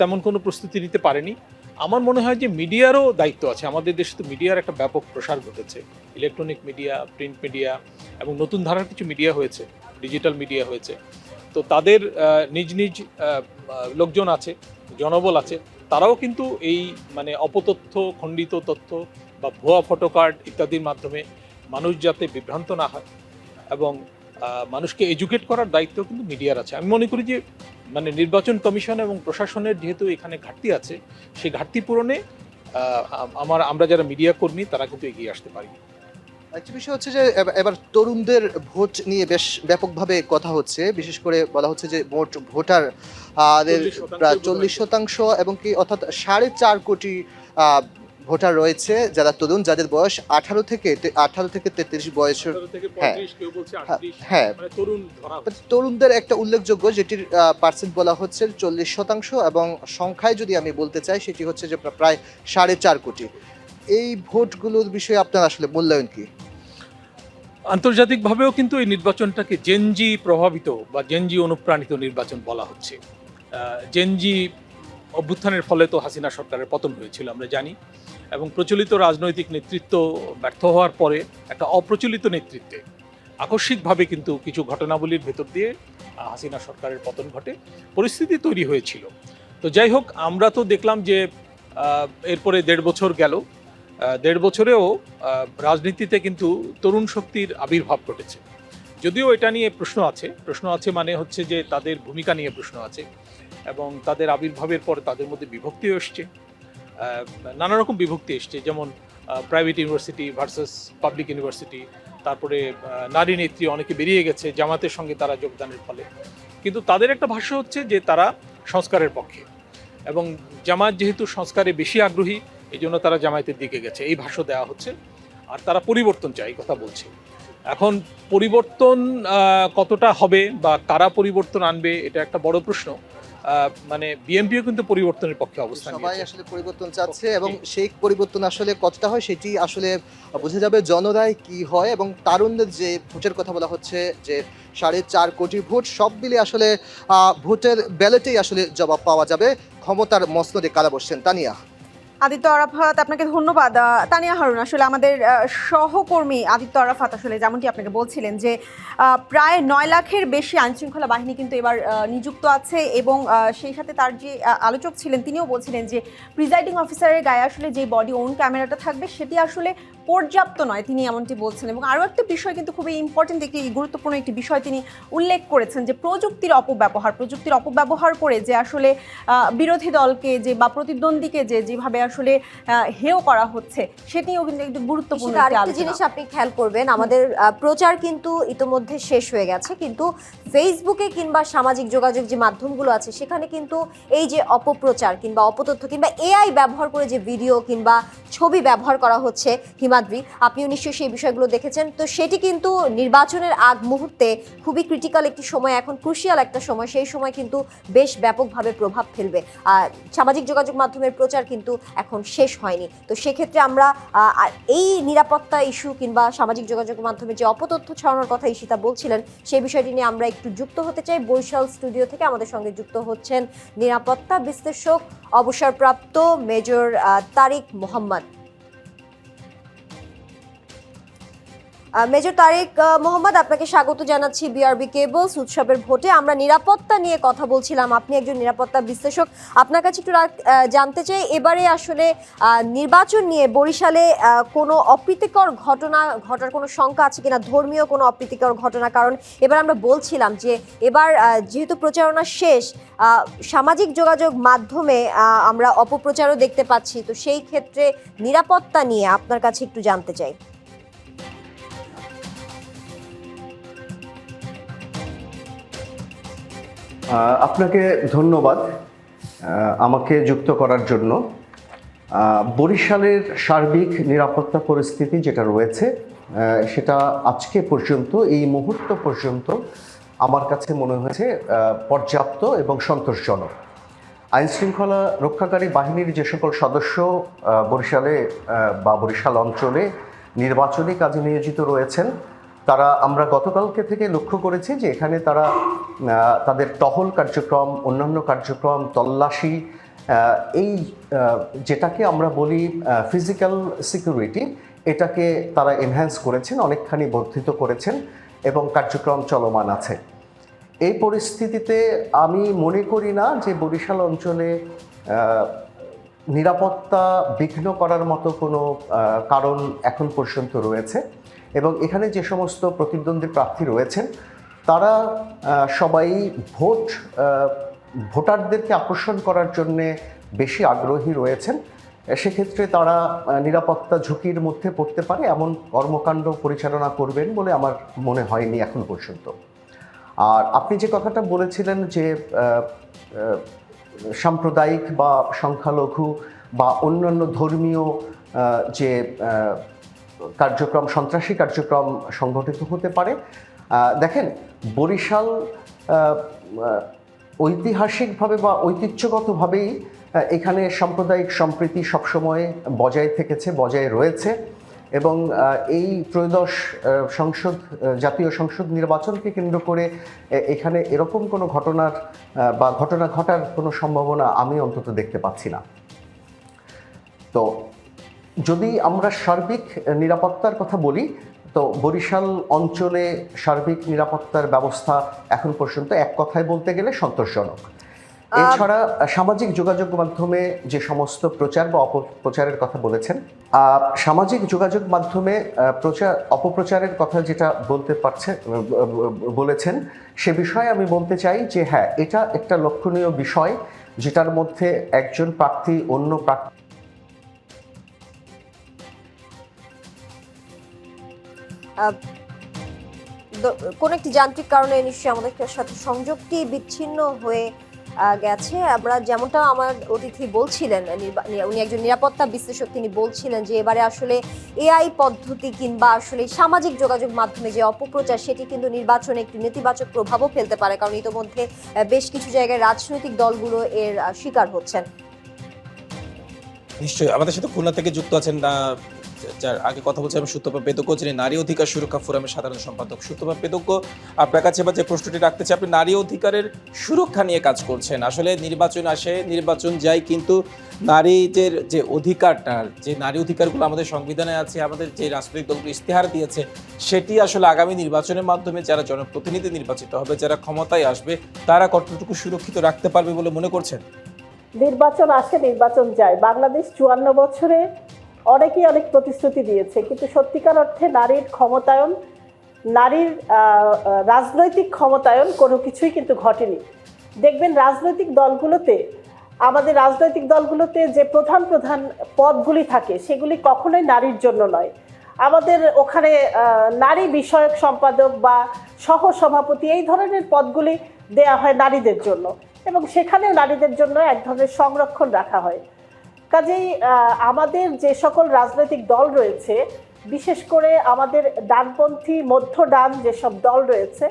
G: তেমন কোনো প্রস্তুতি নিতে পারেনি। আমার মনে হয় যে মিডিয়ারও দায়িত্ব আছে। আমাদের দেশে তো মিডিয়ার একটা ব্যাপক প্রসার ঘটেছে, ইলেকট্রনিক মিডিয়া, প্রিন্ট মিডিয়া এবং নতুন ধারার কিছু মিডিয়া হয়েছে, ডিজিটাল মিডিয়া হয়েছে। তো তাদের নিজ নিজ লোকজন আছে, জনবল আছে, তারাও কিন্তু এই মানে অপতথ্য, খণ্ডিত তথ্য বা ভুয়া ফটোকার্ড ইত্যাদির মাধ্যমে মানুষ যাতে বিভ্রান্ত না হয় এবং মানুষকে এডুকেট করার দায়িত্ব কিন্তু মিডিয়ার আছে। আমি মনে করি যে মানে নির্বাচন কমিশন এবং প্রশাসনের যেহেতু এখানে ঘাটতি আছে, সেই ঘাটতি পূরণে আমরা যারা মিডিয়া কর্মী তারা কিন্তু এগিয়ে আসতে পারি।
F: একটা বিষয় হচ্ছে যে এবার তরুণদের ভোট নিয়ে বেশ ব্যাপকভাবে কথা হচ্ছে। বিশেষ করে বলা হচ্ছে যে মোট ভোটার প্রায় 40% এবং কি অর্থাৎ 4.5 কোটি ভোটার রয়েছে যারা তরুণ, যাদের বয়স 18 থেকে 33 বয়সের। হ্যাঁ, তরুণদের একটা উল্লেখযোগ্য যেটির পার্সেন্ট বলা হচ্ছে 40% এবং সংখ্যায় যদি আমি বলতে চাই সেটি হচ্ছে যে প্রায় 4.5 কোটি। এই ভোটগুলোর বিষয়ে আপনার আসলে মূল্যায়ন কি?
G: আন্তর্জাতিকভাবেও কিন্তু এই নির্বাচনটাকে জেনজি প্রভাবিত বা জেনজি অনুপ্রাণিত নির্বাচন বলা হচ্ছে। জেনজি অভ্যুত্থানের ফলে তো হাসিনা সরকারের পতন হয়েছিল আমরা জানি, এবং প্রচলিত রাজনৈতিক নেতৃত্ব ব্যর্থ হওয়ার পরে একটা অপ্রচলিত নেতৃত্বে আকস্মিকভাবে কিন্তু কিছু ঘটনাবলীর ভেতর দিয়ে হাসিনা সরকারের পতন ঘটে, পরিস্থিতি তৈরি হয়েছিল। তো যাই হোক, আমরা তো দেখলাম যে এরপরে 1.5 বছর গেল, 1.5 বছরেও রাজনীতিতে কিন্তু তরুণ শক্তির আবির্ভাব ঘটেছে। যদিও এটা নিয়ে প্রশ্ন আছে মানে হচ্ছে যে তাদের ভূমিকা নিয়ে প্রশ্ন আছে এবং তাদের আবির্ভাবের পরে তাদের মধ্যে বিভক্তিও এসছে, নানা রকম বিভক্তি এসছে, যেমন private university versus public university. তারপরে নারী নেত্রী অনেকে বেরিয়ে গেছে জামাতের সঙ্গে তারা যোগদানের ফলে, কিন্তু তাদের একটা ভাষ্য হচ্ছে যে তারা সংস্কারের পক্ষে এবং জামাত যেহেতু সংস্কারে বেশি আগ্রহী, এই জন্য তারা জামায়াতের দিকে গেছে, এই ভাষ্য দেওয়া হচ্ছে। আর তারা পরিবর্তন চাই কথা বলছে। এখন পরিবর্তন কতটা হবে বা কারা পরিবর্তন আনবে, এটা একটা বড় প্রশ্ন। মানে বিএনপিও কিন্তু পরিবর্তনের পক্ষে অবস্থান নিয়েছে।
F: সবাই আসলে পরিবর্তন চাচ্ছে এবং সেই পরিবর্তন আসলে কতটা হয় সেটি আসলে বোঝা যাবে জনরায় কি হয়। এবং তারুণদের যে ভোটের কথা বলা হচ্ছে যে 4.5 কোটি ভোট, সব মিলে আসলে ভোটের ব্যালটেই আসলে জবাব পাওয়া যাবে ক্ষমতার মসনদে কারা বসছেন। তানিয়া।
D: আদিত্য আরাফাত, আপনাকে ধন্যবাদ। তানিয়া হারুন, আসলে আমাদের সহকর্মী আদিত্য আরাফাত আসলে যেমনটি আপনাকে বলছিলেন যে প্রায় 9 লাখের বেশি আইনশৃঙ্খলা বাহিনী কিন্তু এবার নিযুক্ত আছে এবং সেই সাথে তার যে আলোচক ছিলেন তিনিও বলছিলেন যে প্রিজাইডিং অফিসারের গায়ে আসলে যে বডি ওন ক্যামেরাটা থাকবে সেটি আসলে পর্যাপ্ত নয়, তিনি এমনটি বলছেন। এবং আরও একটা বিষয় কিন্তু খুবই ইম্পর্টেন্ট, একটি গুরুত্বপূর্ণ একটি বিষয় তিনি উল্লেখ করেছেন যে প্রযুক্তির অপব্যবহার করে যে আসলে বিরোধী দলকে যে বা প্রতিদ্বন্দ্বীকে যেভাবে আসলে হেয় করা হচ্ছে সেটিও কিন্তু একটু গুরুত্বপূর্ণ।
A: আরেকটা জিনিস আপনি খেয়াল করবেন, আমাদের প্রচার কিন্তু ইতোমধ্যে শেষ হয়ে গেছে, কিন্তু ফেসবুকে কিংবা সামাজিক যোগাযোগ যে মাধ্যমগুলো আছে সেখানে কিন্তু এই যে অপপ্রচার কিংবা অপতথ্য কিংবা এআই ব্যবহার করে যে ভিডিও কিংবা ছবি ব্যবহার করা হচ্ছে, হিমাদ্রি আপনিও নিশ্চয়ই সেই বিষয়গুলো দেখেছেন। তো সেটি কিন্তু নির্বাচনের আগ মুহূর্তে খুবই ক্রিটিক্যাল একটি সময়, এখন ক্রুশিয়াল একটা সময়, সেই সময় কিন্তু বেশ ব্যাপকভাবে প্রভাব ফেলবে। সামাজিক যোগাযোগ মাধ্যমের প্রচার কিন্তু এখন শেষ হয়নি। তো সেক্ষেত্রে আমরা এই নিরাপত্তা ইস্যু কিংবা সামাজিক যোগাযোগ মাধ্যমে যে অপতথ্য ছড়ানোর কথা ঈশিতা বলছিলেন সেই বিষয়টি নিয়ে আমরা একটু যুক্ত হতে চাই। বরিশাল স্টুডিও থেকে আমাদের সঙ্গে যুক্ত হচ্ছেন নিরাপত্তা বিশ্লেষক অবসরপ্রাপ্ত মেজর তারিক মোহাম্মদ। মেজর তারিক মোহাম্মদ, আপনাকে স্বাগত জানাচ্ছি বিআরবি কেবলস উৎসবের ভোটে। আমরা নিরাপত্তা নিয়ে কথা বলছিলাম, আপনি একজন নিরাপত্তা বিশ্লেষক। আপনার কাছে একটু জানতে চাই, এবারে আসলে নির্বাচন নিয়ে বরিশালে কোনো অপ্রীতিকর ঘটনা ঘটার কোনো শঙ্কা আছে কিনা, ধর্মীয় কোনো অপ্রীতিকর ঘটনা? কারণ এবার আমরা বলছিলাম যে এবার যেহেতু প্রচারণা শেষ, সামাজিক যোগাযোগ মাধ্যমে আমরা অপপ্রচারও দেখতে পাচ্ছি, তো সেই ক্ষেত্রে নিরাপত্তা নিয়ে আপনার কাছে একটু জানতে চাই।
H: আপনাকে ধন্যবাদ আমাকে যুক্ত করার জন্য। বরিশালের সার্বিক নিরাপত্তা পরিস্থিতি যেটা রয়েছে সেটা আজকে পর্যন্ত, এই মুহূর্ত পর্যন্ত আমার কাছে মনে হয়েছে পর্যাপ্ত এবং সন্তোষজনক। আইনশৃঙ্খলা রক্ষাকারী বাহিনীর যে সকল সদস্য বরিশালে বা বরিশাল অঞ্চলে নির্বাচনী কাজে নিয়োজিত রয়েছেন, তারা আমরা গতকালকে থেকে লক্ষ্য করেছি যে এখানে তারা তাদের টহল কার্যক্রম, অন্যান্য কার্যক্রম, তল্লাশি, এই যেটাকে আমরা বলি ফিজিক্যাল সিকিউরিটি, এটাকে তারা এনহ্যান্স করেছেন, অনেকখানি বর্ধিত করেছেন এবং কার্যক্রম চলমান আছে। এই পরিস্থিতিতে আমি মনে করি না যে বরিশাল অঞ্চলে নিরাপত্তা বিঘ্ন করার মতো কোনো কারণ এখন পর্যন্ত রয়েছে। এবং এখানে যে সমস্ত প্রতিদ্বন্দ্বী প্রার্থী রয়েছেন তারা সবাই ভোটারদেরকে আকর্ষণ করার জন্যে বেশি আগ্রহী রয়েছেন। সেক্ষেত্রে তারা নিরাপত্তা ঝুঁকির মধ্যে পড়তে পারে এমন কর্মকাণ্ড পরিচালনা করবেন বলে আমার মনে হয়নি এখন পর্যন্ত। আর আপনি যে কথাটা বলেছিলেন যে সাম্প্রদায়িক বা সংখ্যালঘু বা অন্যান্য ধর্মীয় যে কার্যক্রম, সন্ত্রাসী কার্যক্রম সংগঠিত হতে পারে, দেখেন বরিশাল ঐতিহাসিকভাবে বা ঐতিহ্যগতভাবেই এখানে সাম্প্রদায়িক সম্প্রীতি সবসময় বজায় থেকেছে, বজায় রয়েছে। এবং এই ত্রয়োদশ জাতীয় সংসদ নির্বাচনকে কেন্দ্র করে এখানে এরকম কোনো ঘটনা ঘটার কোনো সম্ভাবনা আমি অন্তত দেখতে পাচ্ছি না। তো যদি আমরা সার্বিক নিরাপত্তার কথা বলি, তো বরিশাল অঞ্চলে সার্বিক নিরাপত্তার ব্যবস্থা এখন পর্যন্ত এক কথায় বলতে গেলে সন্তোষজনক। এছাড়া সামাজিক যোগাযোগ মাধ্যমে যে সমস্ত প্রচার বা অপপ্রচারের কথা বলেছেন, সামাজিক যোগাযোগ মাধ্যমে অপপ্রচারের কথা যেটা বলেছেন, সে বিষয়ে আমি বলতে চাই যে হ্যাঁ, এটা একটা লক্ষণীয় বিষয়, যেটার মধ্যে একজন প্রার্থী অন্য প্রার্থী
A: কোন একটি যান্ত্রিক কারণে নিশ্চয়ই আমাদের সাথে সংযোগটি বিচ্ছিন্ন হয়ে গেছে। আমরা যেমনটা আমার অতিথি বলছিলেন, উনি একজন নিরাপত্তা বিশ্লেষক, তিনি বলছিলেন যে এবারে আসলে এআই পদ্ধতি কিংবা আসলে সামাজিক যোগাযোগ মাধ্যমে যে অপপ্রচার, সেটি কিন্তু নির্বাচনে একটি নেতিবাচক প্রভাবও ফেলতে পারে, কারণ ইতোমধ্যে বেশ কিছু জায়গায় রাজনৈতিক দলগুলো এর শিকার হচ্ছেন।
C: নিশ্চয়ই আমাদের সাথে খুলনা থেকে যুক্ত আছেন যার আগে কথা বলছিলাম সুতপা পেদক্য, যিনি নারী অধিকার সুরক্ষা ফোরামের সাধারণ সম্পাদক। সুতপা পেদক্য, আপনার কাছে এবার যে প্রশ্নটি রাখতে চাই, আপনি নারী অধিকারের সুরক্ষা নিয়ে কাজ করছেন। আসলে নির্বাচন আসে, নির্বাচন যায়, কিন্তু নারীদের যে অধিকারটার, যে নারী অধিকারগুলো আমাদের সংবিধানে আছে, আমাদের যে রাজনৈতিক দলগুলো ইশতেহার দিয়েছে, সেটি আসলে আগামী নির্বাচনের মাধ্যমে যারা জনপ্রতিনিধি নির্বাচিত হবে, যারা ক্ষমতায় আসবে, তারা কতটুকু সুরক্ষিত রাখতে পারবে বলে মনে করছেন?
E: নির্বাচন আসে, নির্বাচন যায়। বাংলাদেশ 54 বছরে অনেকেই অনেক প্রতিশ্রুতি দিয়েছে, কিন্তু সত্যিকার অর্থে নারীর ক্ষমতায়ন, নারীর রাজনৈতিক ক্ষমতায়ন কোনো কিছুই কিন্তু ঘটেনি। দেখবেন আমাদের রাজনৈতিক দলগুলোতে যে প্রধান প্রধান পদগুলি থাকে সেগুলি কখনোই নারীর জন্য নয়। আমাদের ওখানে নারী বিষয়ক সম্পাদক বা সহ সভাপতি এই ধরনের পদগুলি দেয়া হয় নারীদের জন্য, এবং সেখানেও নারীদের জন্য এক ধরনের সংরক্ষণ রাখা হয়। কাজেই আমাদের যে সকল রাজনৈতিক দল রয়েছে, বিশেষ করে আমাদের ডানপন্থী মধ্য ডান যেসব দল রয়েছে,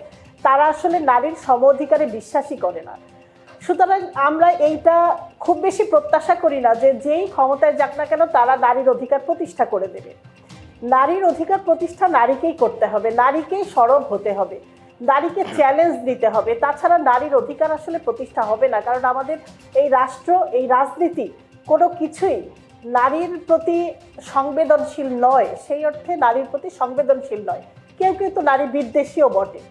E: তারা আসলে নারীর সম অধিকারে বিশ্বাসই করে না। সুতরাং আমরা এইটা খুব বেশি প্রত্যাশা করি না যে যেই ক্ষমতায় যাক না কেন তারা নারীর অধিকার প্রতিষ্ঠা করে দেবে। নারীর অধিকার প্রতিষ্ঠা নারীকেই করতে হবে, নারীকেই সরব হতে হবে, নারীকে চ্যালেঞ্জ দিতে হবে। তাছাড়া নারীর অধিকার আসলে প্রতিষ্ঠা হবে না, কারণ আমাদের এই রাষ্ট্র, এই রাজনীতি কোনো কিছুই নারীর প্রতি সংবেদনশীল নয়। সেই অর্থে নারীর প্রতি সংবেদনশীল নয়, কেউ কেউ তো নারী বিদ্বেষীও বটে।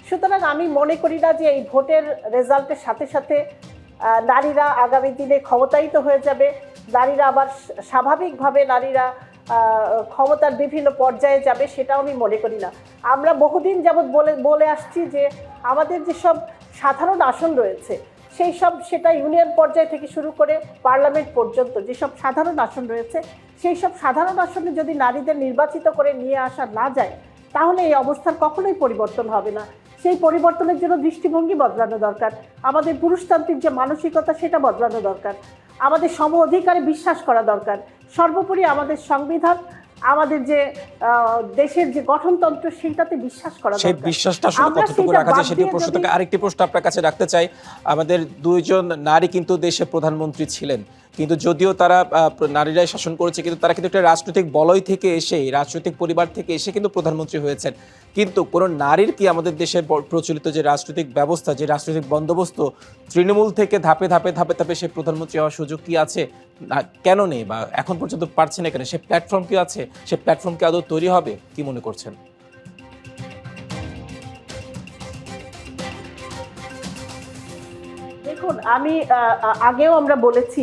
E: সুতরাং আমি মনে করি না যে এই ভোটের রেজাল্টের সাথে সাথে নারীরা আগামী দিনে ক্ষমতায়িত হয়ে যাবে, নারীরা আবার স্বাভাবিকভাবে নারীরা ক্ষমতার বিভিন্ন পর্যায়ে যাবে, সেটাও আমি মনে করি না। আমরা বহুদিন যাবৎ বলে আসছি যে আমাদের যেসব সাধারণ আসন রয়েছে সেই সব, সেটা ইউনিয়ন পর্যায় থেকে শুরু করে পার্লামেন্ট পর্যন্ত যেসব সাধারণ আসন রয়েছে, সেই সব সাধারণ আসনে যদি নারীদের নির্বাচিত করে নিয়ে আসা না যায় তাহলে এই অবস্থার কখনোই পরিবর্তন হবে না। সেই পরিবর্তনের জন্য দৃষ্টিভঙ্গি বদলানো দরকার, আমাদের পুরুষতান্ত্রিক যে মানসিকতা সেটা বদলানো দরকার, আমাদের সম অধিকারে বিশ্বাস করা দরকার, সর্বোপরি আমাদের সংবিধান, আমাদের যে দেশের যে গঠনতন্ত্র সেটাতে বিশ্বাস করা
C: সেই
E: দরকার।
C: বিশ্বাসটা আসলে
E: আমরা
C: কতটুকু
E: সেটা
C: রাখা যায়
E: বাদ
C: সেটি
E: দিয়ে
C: প্রশ্ন
E: যদি-
C: থেকে আরেকটি প্রশ্ন আপনার কাছে রাখতে চাই। আমাদের দুইজন নারী কিন্তু দেশের প্রধানমন্ত্রী ছিলেন, কিন্তু যদিও তারা নারীরাই শাসন করেছে, কিন্তু তারা কিন্তু একটা রাজনৈতিক বলয় থেকে এসে, রাজনৈতিক পরিবার থেকে এসে কিন্তু প্রধানমন্ত্রী হয়েছেন। কিন্তু কোনো নারীর কি আমাদের দেশের প্রচলিত যে রাজনৈতিক ব্যবস্থা, যে রাজনৈতিক বন্দোবস্ত, তৃণমূল থেকে ধাপে ধাপে ধাপে ধাপে সে প্রধানমন্ত্রী হওয়ার সুযোগ কি আছে? কেন নেই, বা এখন পর্যন্ত পারছে না কেন? সে প্ল্যাটফর্ম কি আছে? সে প্ল্যাটফর্ম কি আদৌ তৈরি হবে? কি মনে করছেন?
E: দেখুন, আমি আগেও আমরা বলেছি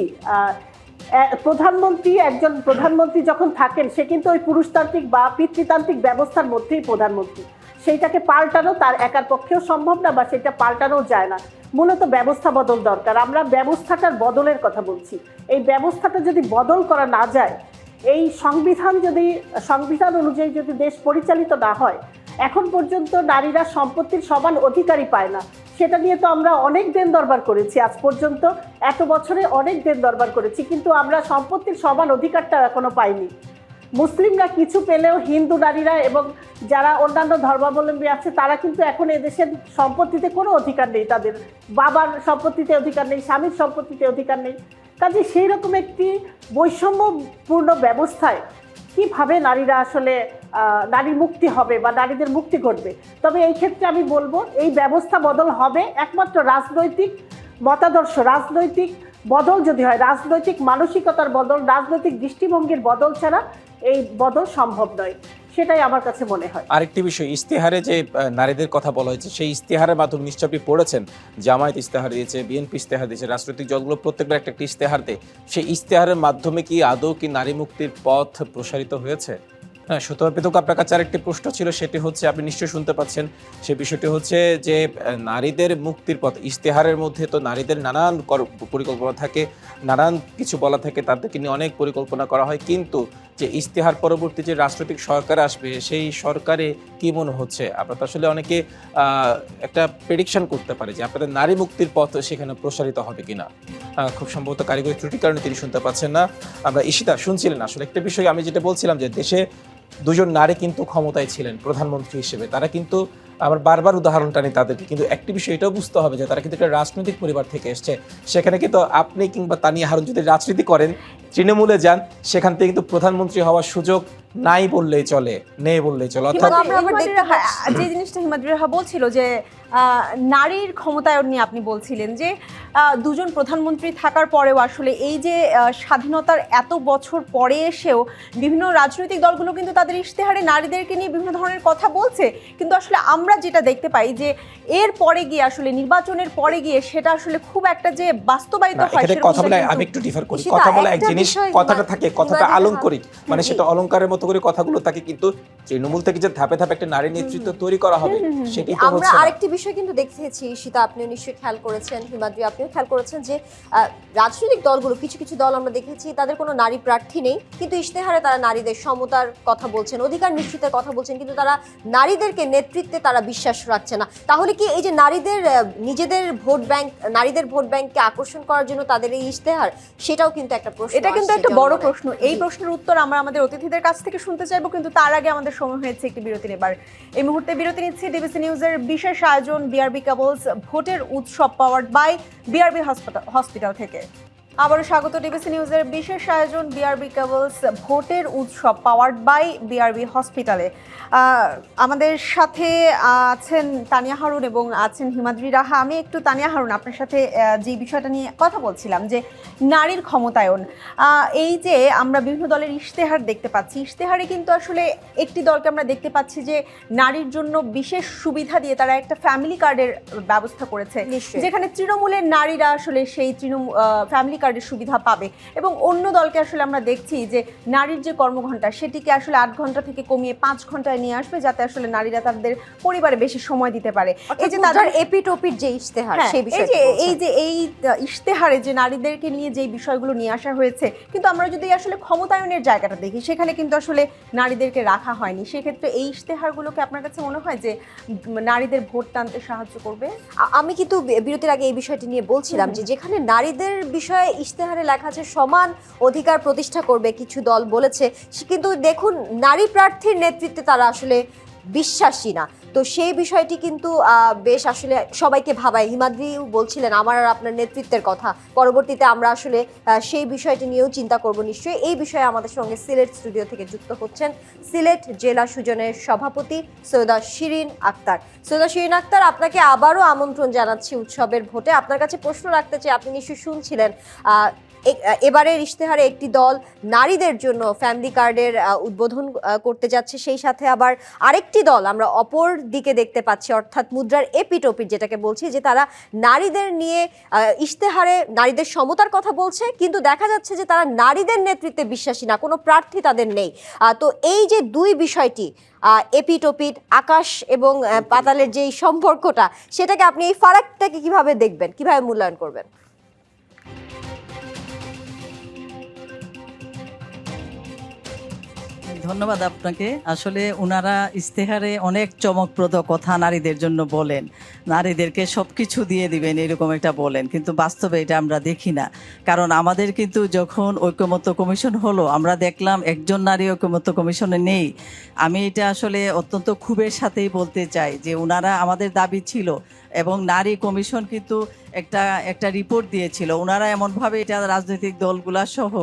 E: একজন প্রধানমন্ত্রী যখন থাকেন সে কিন্তু ওই পুরুষতান্ত্রিক বা পিতৃতান্ত্রিক ব্যবস্থার মধ্যেই প্রধানমন্ত্রী। সেইটাকে পাল্টানো তার একার পক্ষেও সম্ভব না, বা সেটা পাল্টানো যায় না। মূলত ব্যবস্থা বদল দরকার। আমরা ব্যবস্থাটার বদলের কথা বলছি। এই ব্যবস্থাটা যদি বদল করা না যায়, এই সংবিধান অনুযায়ী যদি দেশ পরিচালিত না হয়, এখন পর্যন্ত নারীরা সম্পত্তির সমান অধিকারই পায় না। সেটা নিয়ে তো আমরা অনেক দেন দরবার করেছি, আজ পর্যন্ত এত বছরে অনেক দেন দরবার করেছি, কিন্তু আমরা সম্পত্তির সমান অধিকারটা এখনো পাইনি। মুসলিমরা কিছু পেলেও হিন্দু নারীরা এবং যারা অন্যান্য ধর্মাবলম্বী আছে তারা কিন্তু এখন এদেশের সম্পত্তিতে কোনো অধিকার নেই। তাদের বাবার সম্পত্তিতে অধিকার নেই, স্বামীর সম্পত্তিতে অধিকার নেই। কাজে সেই রকম একটি বৈষম্যপূর্ণ ব্যবস্থায় কিভাবে নারীরা আসলে নারী মুক্তি হবে বা নারীদের মুক্তি ঘটবে? তবে এই ক্ষেত্রে আমি বলবো এই ব্যবস্থা বদল হবে একমাত্র রাজনৈতিক মতাদর্শ, রাজনৈতিক বদল যদি হয়, রাজনৈতিক মানসিকতার বদল, রাজনৈতিক দৃষ্টিভঙ্গির বদল ছাড়া এই বদল সম্ভব নয়। সেটাই আমার কাছে মনে হয়।
C: আরেকটি বিষয়, ইস্তেহারে যে নারীদের কথা বলা হয়েছে, সেই ইস্তেহারের মাধ্যমে নিশ্চয়ই আপনি পড়েছেন, জামায়াত ইস্তেহার দিয়েছে, বিএনপি ইস্তেহার দিয়েছে, রাজনৈতিক দলগুলো প্রত্যেকটা একটা ইস্তেহার দেয়। সেই ইস্তেহারের মাধ্যমে কি আদৌ কি নারী মুক্তির পথ প্রসারিত হয়েছে? হ্যাঁ, সুতরাং পেতুক আপনার কাছে আরেকটি প্রশ্ন ছিল, সেটি হচ্ছে, আপনি নিশ্চয়ই শুনতে পাচ্ছেন, সে বিষয়টি হচ্ছে যে নারীদের মুক্তির পথ, ইস্তেহারের মধ্যে তো নারীদের নানান পরিকল্পনা থাকে, নানান কিছু বলা থাকে, তাদেরকে নিয়ে অনেক পরিকল্পনা করা হয়, কিন্তু যে ইস্তেহার পরবর্তী যে রাজনৈতিক সরকার আসবে, সেই সরকারে কি মনে হচ্ছে? আপনারা তো আসলে অনেকে একটা প্রেডিকশন করতে পারে যে আপনাদের নারী মুক্তির পথ সেখানে প্রসারিত হবে কিনা। খুব সম্ভবত কারিগরি ত্রুটির কারণে তিনি শুনতে পাচ্ছেন না। আমরা ঈশিতা শুনছিলেন। আসলে একটা বিষয় আমি যেটা বলছিলাম, যে দেশে দুজন নারী কিন্তু ক্ষমতায় ছিলেন প্রধানমন্ত্রী হিসেবে, তারা কিন্তু, আমার বারবার উদাহরণ টানি তাদেরকে, কিন্তু একটি বিষয় এটাও বুঝতে হবে যে তারা কিন্তু একটা রাজনৈতিক পরিবার থেকে এসছে। সেখানে কিন্তু আপনি কিংবা তানিয়া হারুন যদি রাজনীতি করেন, তৃণমূলে যান, সেখান থেকে কিন্তু প্রধানমন্ত্রী হওয়ার সুযোগ নাই বললেই চলে, নেই বললেই চলে। অর্থাৎ
A: আমরা আবার দেখতে পাচ্ছি
D: যে জিনিসটা হিমাদ্রি রাহা বলছিল যে নারীর ক্ষমতায়ন নিয়ে আপনি বলছিলেন যে দুজন প্রধানমন্ত্রী থাকার পরেও আসলে এই যে স্বাধীনতার এত বছর পরে এসেও বিভিন্ন রাজনৈতিক দলগুলো কিন্তু তাদের ইশতেহারে নারীদেরকে নিয়ে বিভিন্ন ধরনের কথা বলছে, কিন্তু আসলে আমরা যেটা দেখতে পাই যে এর পরে গিয়ে আসলে নির্বাচনের পরে গিয়ে সেটা আসলে খুব একটা যে বাস্তবায়িত হয়
C: এখানে কথা বলে আমি একটু ডিফার করি। কথা বলে এক জিনিস, কথাটা থাকে, কথাটা অলংকারিক, মানে সেটা অলংকারের মতো করে কথাগুলো থাকে, কিন্তু তৃণমূল থেকে যে ধাপে ধাপে একটা নারী নেতৃত্ব তৈরি করা হবে সেটি তো
A: আমরা
C: হচ্ছে না।
A: আরেকটি বিষয় কিন্তু দেখেছি, সেটা আপনিও নিশ্চয়ই খেয়াল করেছেন, হিমাদ্রি আপনিও খেয়াল করেছেন, যে রাজনৈতিক দলগুলো, কিছু কিছু দল আমরা দেখেছি তাদের কোনো নারী প্রার্থী নেই, কিন্তু ইশতেহারে তারা নারীদের সমতার কথা বলছেন, অধিকার নিশ্চিতের কথা বলছেন, কিন্তু তারা নারীদেরকে নেতৃত্বে তারা বিশ্বাস রাখছে না। তাহলে কি এই যে নারীদের নিজেদের ভোট ব্যাংক, নারীদের ভোট ব্যাংককে আকর্ষণ করার জন্য তাদের এই ইশতেহার, সেটাও কিন্তু একটা প্রশ্ন।
D: এটা কিন্তু
A: আসছে
D: একটা বড়
A: জনগণের।
D: প্রশ্ন। এই প্রশ্নের উত্তর আমরা আমাদের অতিথিদের কাছ থেকে শুনতে চাইবো, কিন্তু তার আগে আমাদের সময় হয়েছে একটি বিরতি নেবার। এই মুহূর্তে বিরতি নিচ্ছি ডিবিসি নিউজের বিশেষ আয়োজন বিআরবি কেবলস ভোটের উৎসব পাওয়ার্ড বাই বিআরবি হসপিটাল থেকে। আবারও স্বাগত ডিবিসি নিউজের বিশেষ আয়োজন বিআরবি কেবলস ভোটের উৎসব পাওয়ার্ড বাই বিআরবি হসপিটালে। আমাদের সাথে আছেন তানিয়া হারুন এবং আছেন হিমাদ্রি রাহা। আমি একটু তানিয়া হারুন আপনার সাথে যে বিষয়টা নিয়ে কথা বলছিলাম, যে নারীর ক্ষমতায়ন। এই যে আমরা বিভিন্ন দলের ইশতেহার দেখতে পাচ্ছি, ইশতেহারে কিন্তু আসলে একটি দলকে আমরা দেখতে পাচ্ছি যে নারীর জন্য বিশেষ সুবিধা দিয়ে তারা একটা ফ্যামিলি কার্ডের ব্যবস্থা করেছে,
A: নিশ্চয়ই।
D: যেখানে তৃণমূলের নারীরা আসলে সেই ফ্যামিলি কার্ডের সুবিধা পাবে। এবং অন্য দলকে আসলে আমরা দেখছি যে নারীর যে কর্মঘণ্টা সেটিকে আসলে 8 ঘন্টা থেকে কমিয়ে 5 ঘন্টায় নিয়ে আসবে, যাতে আসলে নারীরা তাদের পরিবারে বেশি সময় দিতে পারে।
A: এই যে তাদের এপিটোপির যে ইশতেহার
D: হ্যাঁ,
A: সেই
D: এই
A: বিষয়টি
D: যে
A: বলছেন।
D: এই ইশতেহারে যে নারীদেরকে নিয়ে যে বিষয়গুলো নিয়ে আসা হয়েছে, কিন্তু আমরা যদি আসলে ক্ষমতায়নের জায়গাটা দেখি, সেখানে কিন্তু আসলে নারীদেরকে রাখা হয়নি। সেক্ষেত্রে এই ইশতেহারগুলোকে আপনার কাছে মনে হয় যে নারীদের ভোট টানতে সাহায্য করবে?
A: আমি কিন্তু বিরতির আগে এই বিষয়টি নিয়ে বলছিলাম যে যেখানে নারীদের বিষয়ে ইশতেহারে লেখা আছে সমান অধিকার প্রতিষ্ঠা করবে, কিছু দল বলেছে, কিন্তু দেখুন নারী প্রার্থীর নেতৃত্বে তারা আসলে বিশ্বাসী না। তো সেই বিষয়টি কিন্তু বেশ আসলে সবাইকে ভাবায়। হিমাদ্রিও বলছিলেন আমার আর আপনার নেতৃত্বের কথা। পরবর্তীতে আমরা আসলে সেই বিষয়টি নিয়েও চিন্তা করব নিশ্চয়ই। এই বিষয়ে আমাদের সঙ্গে সিলেট স্টুডিও থেকে যুক্ত হচ্ছেন সিলেট জেলা সুজনের সভাপতি সৈয়দা শিরিন আক্তার। সৈয়দা শিরিন আক্তার, আপনাকে আবারও আমন্ত্রণ জানাচ্ছি উৎসবের ভোটে। আপনার কাছে প্রশ্ন রাখতে চাই, আপনি নিশ্চয়ই শুনছিলেন এবারের ইশতেহারে একটি দল নারীদের জন্য ফ্যামিলি কার্ডের উদ্বোধন করতে যাচ্ছে, সেই সাথে আবার আরেকটি দল আমরা অপর দিকে দেখতে পাচ্ছি, অর্থাৎ মুদ্রার এপিটোপিট যেটাকে বলছি, যে তারা নারীদের নিয়ে ইশতেহারে নারীদের সমতার কথা বলছে, কিন্তু দেখা যাচ্ছে যে তারা নারীদের নেতৃত্বে বিশ্বাসী না, কোনো প্রার্থী তাদের নেই। তো এই যে দুই বিষয়টি, এপিটোপিট আকাশ এবং পাতালের যে সম্পর্কটা, সেটাকে আপনি এই ফারাকটাকে কিভাবে দেখবেন, কিভাবে মূল্যায়ন করবেন?
B: ধন্যবাদ আপনাকে। আসলে ওনারা ইশতেহারে অনেক চমকপ্রদ কথা নারীদের জন্য বলেন, নারীদেরকে সব কিছু দিয়ে দিবেন এরকম একটা বলেন, কিন্তু বাস্তবে এটা আমরা দেখি না। কারণ আমাদের কিন্তু যখন ঐকমত্য কমিশন হলো, আমরা দেখলাম একজন নারী ঐকমত্য কমিশনে নেই। আমি এটা আসলে অত্যন্ত ক্ষোভের সাথেই বলতে চাই যে ওনারা, আমাদের দাবি ছিল এবং নারী কমিশন কিন্তু একটা রিপোর্ট দিয়েছিল, ওনারা এমনভাবে এটা রাজনৈতিক দলগুলা সহ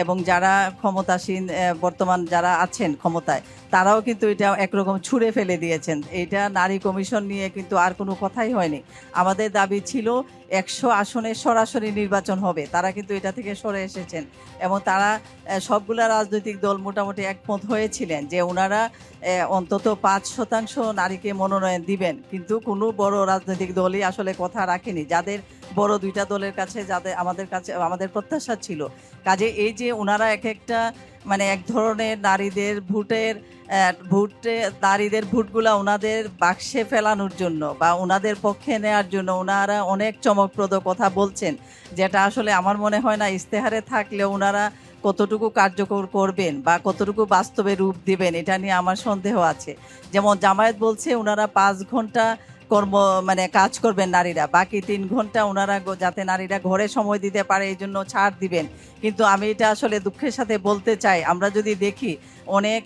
B: এবং যারা ক্ষমতাসীন বর্তমান যারা আছেন ক্ষমতায়, তারাও কিন্তু এটা একরকম ছুঁড়ে ফেলে দিয়েছেন। এটা নারী কমিশন নিয়ে কিন্তু আর কোনো কথাই হয়নি। আমাদের দাবি ছিল 100 আসনে সরাসরি নির্বাচন হবে, তারা কিন্তু এটা থেকে সরে এসেছেন এবং তারা সবগুলা রাজনৈতিক দল মোটামুটি একমত হয়েছিলেন যে ওনারা অন্তত 5% নারীকে মনোনয়ন দিবেন, কিন্তু কোনো বড় রাজনৈতিক দলই আসলে কথা রাখেনি, যাদের বড় দুইটা দলের কাছে, যাদের আমাদের প্রত্যাশা ছিল। কাজে এই যে ওনারা একটা মানে এক ধরনের নারীদের নারীদের ভোটগুলা ওনাদের বাক্সে ফেলানোর জন্য বা ওনাদের পক্ষে নেওয়ার জন্য ওনারা অনেক চমকপ্রদ কথা বলছেন, যেটা আসলে আমার মনে হয় না ইশতেহারে থাকলে ওনারা কতটুকু কার্যকর করবেন বা কতটুকু বাস্তবে রূপ দিবেন, এটা নিয়ে আমার সন্দেহ আছে। যেমন জামায়াত বলছে ওনারা 5 ঘন্টা কাজ করবেন নারীরা, বাকি 3 ঘন্টা ওনারা যাতে নারীরা ঘরে সময় দিতে পারে এই জন্য ছাড় দিবেন। কিন্তু আমি এটা আসলে দুঃখের সাথে বলতে চাই, আমরা যদি দেখি অনেক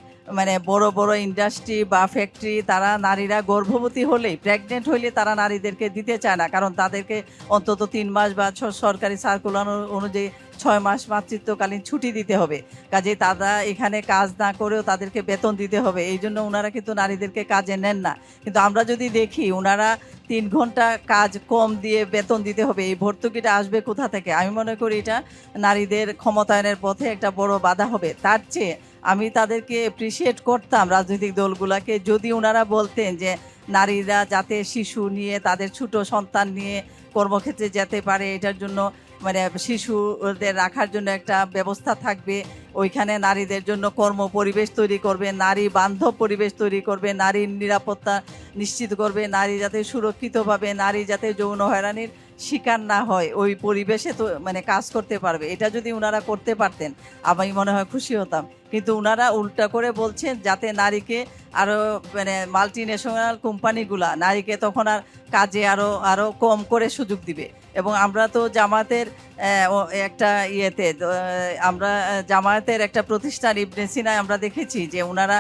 B: বড় বড় ইন্ডাস্ট্রি বা ফ্যাক্টরি, তারা নারীরা গর্ভবতী হলেই, প্রেগনেন্ট হইলে তারা নারীদেরকে দিতে চায় না, কারণ তাদেরকে অন্তত 3 মাস বা সরকারি সার্কুলার অনুযায়ী 6 মাস মাতৃত্বকালীন ছুটি দিতে হবে। কাজে তারা এখানে কাজ না করেও তাদেরকে বেতন দিতে হবে, এই জন্য ওনারা কিন্তু নারীদেরকে কাজে নেন না। কিন্তু আমরা যদি দেখি ওনারা 3 ঘন্টা কাজ কম দিয়ে বেতন দিতে হবে, এই ভর্তুকিটা আসবে কোথা থেকে? আমি মনে করি এটা নারীদের ক্ষমতায়নের পথে একটা বড় বাধা হবে। তার চেয়ে আমি তাদেরকে অ্যাপ্রিসিয়েট করতাম রাজনৈতিক দলগুলোকে যদি ওনারা বলতেন যে নারীরা যাতে শিশু নিয়ে, তাদের ছোট সন্তান নিয়ে কর্মক্ষেত্রে যেতে পারে, এটার জন্য শিশুদের রাখার জন্য একটা ব্যবস্থা থাকবে, ওইখানে নারীদের জন্য কর্ম পরিবেশ তৈরি করবে, নারী বান্ধব পরিবেশ তৈরি করবে, নারীর নিরাপত্তা নিশ্চিত করবে, নারী যাতে সুরক্ষিতভাবে, নারী যাতে যৌন হয়রানির শিকার না হয়, ওই পরিবেশে তো কাজ করতে পারবে। এটা যদি ওনারা করতে পারতেন আমি মনে হয় খুশি হতাম। কিন্তু ওনারা উল্টা করে বলছেন যাতে নারীকে আরও মাল্টি ন্যাশনাল কোম্পানিগুলা নারীকে তখন আর কাজে আরও কম করে সুযোগ দিবে। এবং আমরা তো জামাতের একটা ইয়েতে আমরা জামায়াতের একটা প্রতিষ্ঠান ইবনে সিনায় আমরা দেখেছি যে ওনারা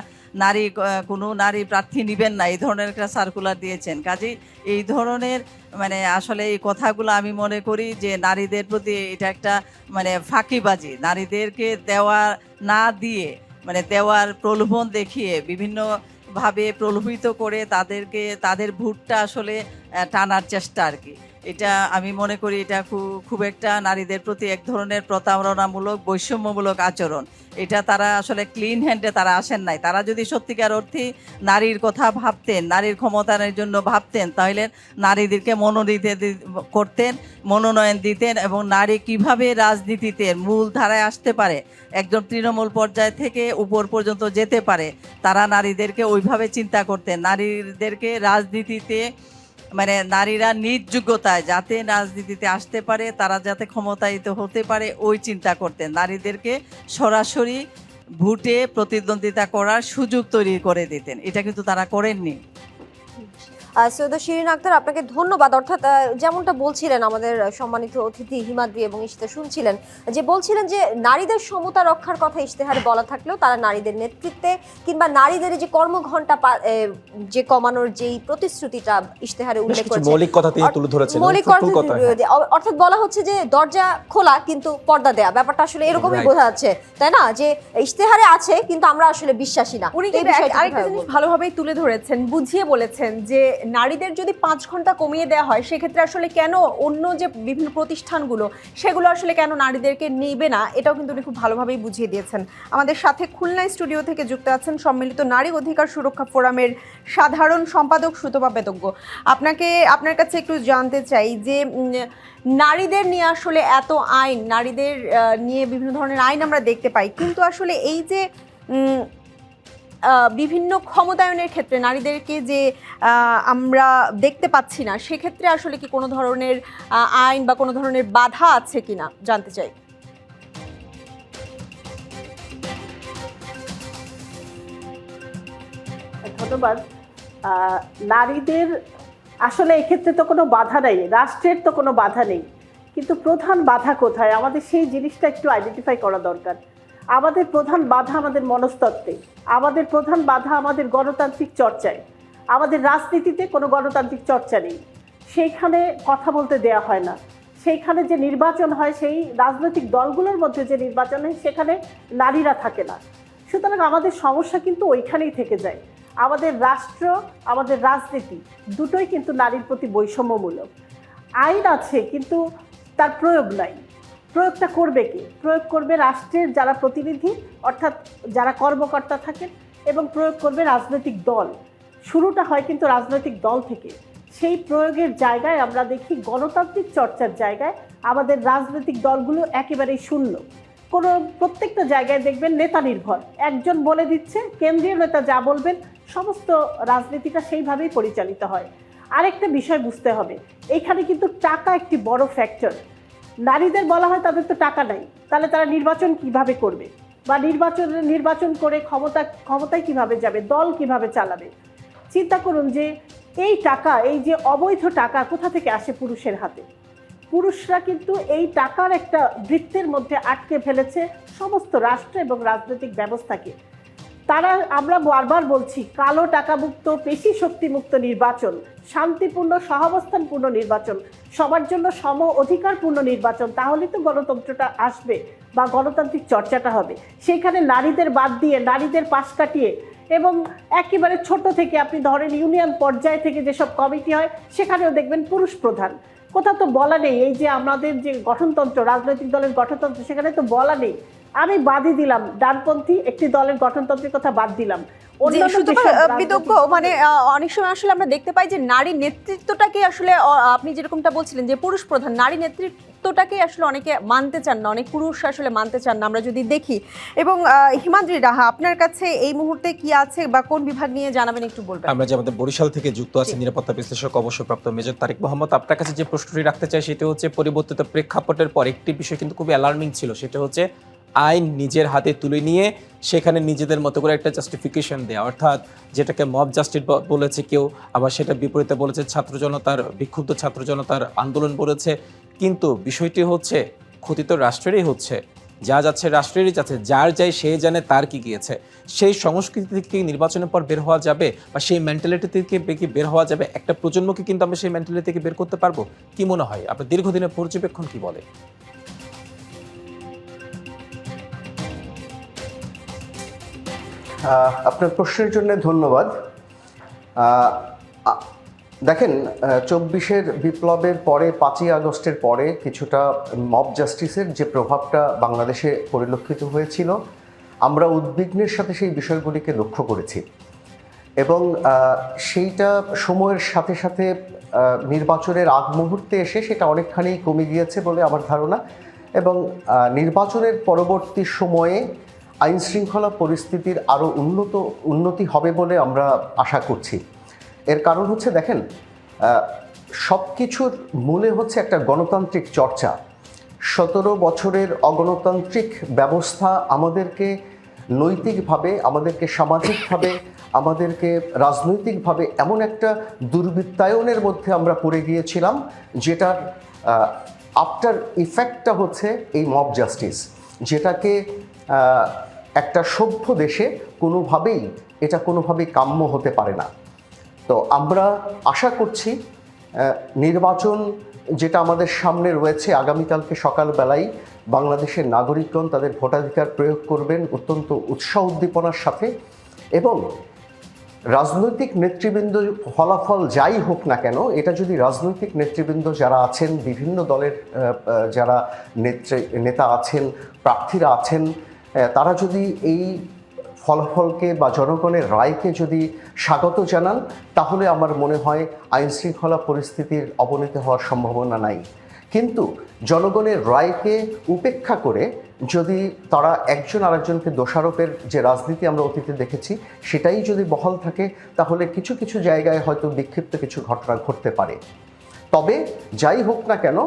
B: কোনো নারী প্রার্থী নিবেন না, এই ধরনের একটা সার্কুলার দিয়েছেন। কাজেই এই ধরনের মানে আসলে এই কথাগুলো আমি মনে করি যে নারীদের প্রতি এটা একটা মানে ফাঁকিবাজি, নারীদেরকে দেওয়া না দিয়ে মানে দেওয়ার প্রলোভন দেখিয়ে বিভিন্নভাবে প্রলোভিত করে তাদের ভোটটা আসলে টানার চেষ্টা আর কি। এটা আমি মনে করি এটা খুব একটা নারীদের প্রতি এক ধরনের প্রতারণামূলক বৈষম্যমূলক আচরণ। এটা তারা আসলে ক্লিন হ্যান্ডে তারা আসেন নাই। তারা যদি সত্যিকার অর্থে নারীর কথা ভাবতেন, নারীর ক্ষমতায়নের জন্য ভাবতেন, তাহলে নারীদেরকে মনোনয়ন দিতেন এবং নারী কিভাবে রাজনীতিতে মূল ধারায় আসতে পারে, একদম তৃণমূল পর্যায় থেকে উপর পর্যন্ত যেতে পারে, তারা নারীদেরকে ওইভাবে চিন্তা করতেন। নারীদেরকে রাজনীতিতে মানে নারীরা নিজ যোগ্যতায় যাতে রাজনীতিতে আসতে পারে, তারা যাতে ক্ষমতায়িত হতে পারে ওই চিন্তা করতেন। নারীদেরকে সরাসরি ভোটে প্রতিদ্বন্দ্বিতা করার সুযোগ তৈরি করে দিতেন, এটা কিন্তু তারা করেননি।
A: সৈয়দা শিরিন আক্তার, আপনাকে ধন্যবাদ। অর্থাৎ যেমনটা বলছিলেন আমাদের সম্মানিত অতিথি হিমাদ্রি এবং ইশিতা শুনছিলেন যে বলছিলেন যে নারীদের সমতা রক্ষার কথা ইশতেহারে বলা থাকলেও তারা নারীদের নেতৃত্বে কিংবা নারীদের যে কর্মঘণ্টা যে কমানোর যেই প্রতিশ্রুতিটা ইশতেহারে উল্লেখ করেছে,
C: মৌলিক কথা তিনি তুলে ধরেছেন।
A: মৌলিক কথা অর্থাৎ বলা হচ্ছে যে দরজা খোলা কিন্তু পর্দা দেয়া, ব্যাপারটা আসলে এরকমই বোঝা যাচ্ছে, তাই না? যে ইশতেহারে আছে কিন্তু আমরা আসলে বিশ্বাসী না।
D: উনি আরেকটা জিনিস ভালোভাবেই তুলে ধরেছেন, বুঝিয়ে বলেছেন যে নারীদের যদি 5 ঘন্টা কমিয়ে দেওয়া হয় সেক্ষেত্রে আসলে কেন অন্য যে বিভিন্ন প্রতিষ্ঠানগুলো সেগুলো আসলে কেন নারীদেরকে নেবে না, এটাও কিন্তু উনি খুব ভালোভাবেই বুঝিয়ে দিয়েছেন। আমাদের সাথে খুলনা স্টুডিও থেকে যুক্ত আছেন সম্মিলিত নারী অধিকার সুরক্ষা ফোরামের সাধারণ সম্পাদক সুতপা বেদজ্ঞ। আপনার কাছে একটু জানতে চাই যে নারীদের নিয়ে আসলে এত আইন, নারীদের নিয়ে বিভিন্ন ধরনের আইন আমরা দেখতে পাই, কিন্তু আসলে এই যে বিভিন্ন ক্ষমতায়নের ক্ষেত্রে নারীদেরকে যে আমরা দেখতে পাচ্ছি না, সেক্ষেত্রে আসলে কি কোনো ধরনের আইন বা কোনো ধরনের বাধা আছে কিনা জানতে চাই।
E: ধন্যবাদ। নারীদের আসলে এক্ষেত্রে তো কোনো বাধা নেই, রাষ্ট্রের তো কোনো বাধা নেই, কিন্তু প্রধান বাধা কোথায় আমাদের সেই জিনিসটা একটু আইডেন্টিফাই করা দরকার। আমাদের প্রধান বাধা আমাদের মনস্তত্ত্বে, আমাদের প্রধান বাধা আমাদের গণতান্ত্রিক চর্চায়। আমাদের রাজনীতিতে কোনো গণতান্ত্রিক চর্চা নেই, সেইখানে কথা বলতে দেয়া হয় না। সেইখানে যে নির্বাচন হয়, সেই রাজনৈতিক দলগুলোর মধ্যে যে নির্বাচন হয় সেখানে নারীরা থাকে না। সুতরাং আমাদের সমস্যা কিন্তু ওইখানেই থেকে যায়। আমাদের রাষ্ট্র, আমাদের রাজনীতি দুটোই কিন্তু নারীর প্রতি বৈষম্যমূলক। আইন আছে কিন্তু তার প্রয়োগ নাই। প্রয়োগটা করবে কে? প্রয়োগ করবে রাষ্ট্রের যারা প্রতিনিধি, অর্থাৎ যারা কর্মকর্তা থাকেন, এবং প্রয়োগ করবে রাজনৈতিক দল। শুরুটা হয় কিন্তু রাজনৈতিক দল থেকে। সেই প্রয়োগের জায়গায় আমরা দেখি গণতান্ত্রিক চর্চার জায়গায় আমাদের রাজনৈতিক দলগুলো একেবারেই শূন্য। প্রত্যেকটা জায়গায় দেখবেন নেতা নির্ভর, একজন বলে দিচ্ছে, কেন্দ্রীয় নেতা যা বলবেন সমস্ত রাজনীতিটা সেইভাবেই পরিচালিত হয়। আরেকটা বিষয় বুঝতে হবে, এইখানে কিন্তু টাকা একটি বড় ফ্যাক্টর। নারীদের বলা হয় তাদের তো টাকা নাই, তাহলে তারা নির্বাচন কিভাবে করবে, বা নির্বাচন করে ক্ষমতায় কিভাবে যাবে, দল কিভাবে চালাবে? চিন্তা করুন যে এই টাকা, এই যে অবৈধ টাকা কোথা থেকে আসে পুরুষের হাতে। পুরুষরা কিন্তু এই টাকার একটা বৃত্তের মধ্যে আটকে ফেলেছে সমস্ত রাষ্ট্র এবং রাজনৈতিক ব্যবস্থাকে। তারা, আমরা বারবার বলছি, কালো টাকামুক্ত, পেশি শক্তিমুক্ত নির্বাচন, শান্তিপূর্ণ সহাবস্থানপূর্ণ নির্বাচন, সবার জন্য সম অধিকারপূর্ণ নির্বাচন, তাহলেই তো গণতন্ত্রটা আসবে বা গণতান্ত্রিক চর্চাটা হবে। সেইখানে নারীদের বাদ দিয়ে, নারীদের পাশ কাটিয়ে, এবং একেবারে ছোট থেকে আপনি ধরেন ইউনিয়ন পর্যায় থেকে যেসব কমিটি হয় সেখানেও দেখবেন পুরুষ প্রধান। কোথাও তো বলা নেই, এই যে আমাদের যে গঠনতন্ত্র, রাজনৈতিক দলের গঠনতন্ত্র, সেখানে তো বলা নেই। আমি বাদই দিলাম ডানপন্থী একটি দলের গঠনতন্ত্রের কথা বাদ দিলাম।
D: বিদজ্ঞ, মানে অনেক সময় আসলে আমরা দেখতে পাই যে নারী নেতৃত্বটাকে আসলে আপনি যেরকমটা বলছিলেন যে পুরুষ প্রধান, নারী নেতৃত্বটাকে আসলে অনেকে মানতে চান না, অনেক পুরুষ আসলে মানতে চান না, আমরা যদি দেখি। এবং হিমাদ্রি রাহা, আপনার কাছে এই মুহূর্তে কি আছে বা কোন বিভাগ নিয়ে জানাবেন একটু বলবেন।
C: আমরা যে আমাদের বরিশাল থেকে যুক্ত আছি নিরাপত্তা বিশ্লেষক অবসরপ্রাপ্ত মেজর তারিক মোহাম্মদ, আপনার কাছে যে প্রশ্নটি রাখতে চাই সেটা হচ্ছে, পরিবর্তিত প্রেক্ষাপটের পর একটি বিষয় কিন্তু খুবই অ্যালার্মিং ছিল, সেটা হচ্ছে আইন নিজের হাতে তুলে নিয়ে সেখানে নিজেদের মতো করে একটা জাস্টিফিকেশন দেওয়া, অর্থাৎ যেটাকে মব জাস্টিস বলেছে কেউ, আবার সেটা বিপরীতে বলেছে ছাত্র জনতার, বিক্ষুব্ধ ছাত্র জনতার আন্দোলন বলেছে কিন্তু বিষয়টি হচ্ছে ক্ষতি তো রাষ্ট্রেরই হচ্ছে, যা যাচ্ছে রাষ্ট্রেরই যাচ্ছে, যার যাই সে জানে তার কি গিয়েছে। সেই সংস্কৃতি থেকে নির্বাচনের পর বের হওয়া যাবে, বা সেই মেন্টালিটি থেকে কি বের হওয়া যাবে? একটা প্রজন্মকে কিন্তু আমরা সেই মেন্টালিটি থেকে বের করতে পারবো? কি মনে হয় আপনার দীর্ঘদিনের পর্যবেক্ষণ কি বলে?
H: আপনার প্রশ্নের জন্য ধন্যবাদ। দেখেন, 24-এর বিপ্লবের পরে 5ই আগস্টের পরে কিছুটা মব জাস্টিসের যে প্রভাবটা বাংলাদেশে পরিলক্ষিত হয়েছিল, আমরা উদ্বিগ্নের সাথে সেই বিষয়গুলিকে লক্ষ্য করেছি এবং সেইটা সময়ের সাথে সাথে নির্বাচনের আগ মুহূর্তে এসে সেটা অনেকখানি কমে গিয়েছে বলে আমার ধারণা। এবং নির্বাচনের পরবর্তী সময়ে আইন শৃঙ্খলা পরিস্থিতির আরও উন্নতি হবে বলে আমরা আশা করছি। এর কারণ হচ্ছে, দেখেন, সব কিছুর মূলে হচ্ছে একটা গণতান্ত্রিক চর্চা। 17 বছরের অগণতান্ত্রিক ব্যবস্থা আমাদেরকে নৈতিকভাবে, আমাদেরকে সামাজিকভাবে, আমাদেরকে রাজনৈতিকভাবে এমন একটা দুর্বৃত্তায়নের মধ্যে আমরা পড়ে গিয়েছিলাম, যেটার আফটার ইফেক্টটা হচ্ছে এই মব জাস্টিস, যেটাকে একটা সভ্য দেশে কোনোভাবেই কাম্য হতে পারে না। তো আমরা আশা করছি নির্বাচন যেটা আমাদের সামনে রয়েছে, আগামীকালকে সকালবেলায় বাংলাদেশের নাগরিকগণ তাদের ভোটাধিকার প্রয়োগ করবেন অত্যন্ত উৎসাহ উদ্দীপনার সাথে। এবং রাজনৈতিক নেতৃবৃন্দ ফলাফল যাই হোক না কেন, এটা যদি রাজনৈতিক নেতৃবৃন্দ যারা আছেন, বিভিন্ন দলের যারা নেতা আছেন, প্রার্থীরা আছেন, তারা যদি এই ফলাফলকে বা জনগণের রায়কে যদি স্বাগত জানান, তাহলে আমার মনে হয় আইন শৃঙ্খলা পরিস্থিতির অবনতি হওয়ার সম্ভাবনা নাই। কিন্তু জনগণের রায়কে উপেক্ষা করে যদি তারা একজন আরেকজনকে দোষারোপের যে রাজনীতি আমরা অতীতে দেখেছি, সেটাই যদি বহাল থাকে, তাহলে কিছু কিছু জায়গায় হয়তো বিক্ষিপ্ত কিছু ঘটনা ঘটতে পারে। তবে যাই হোক না কেন,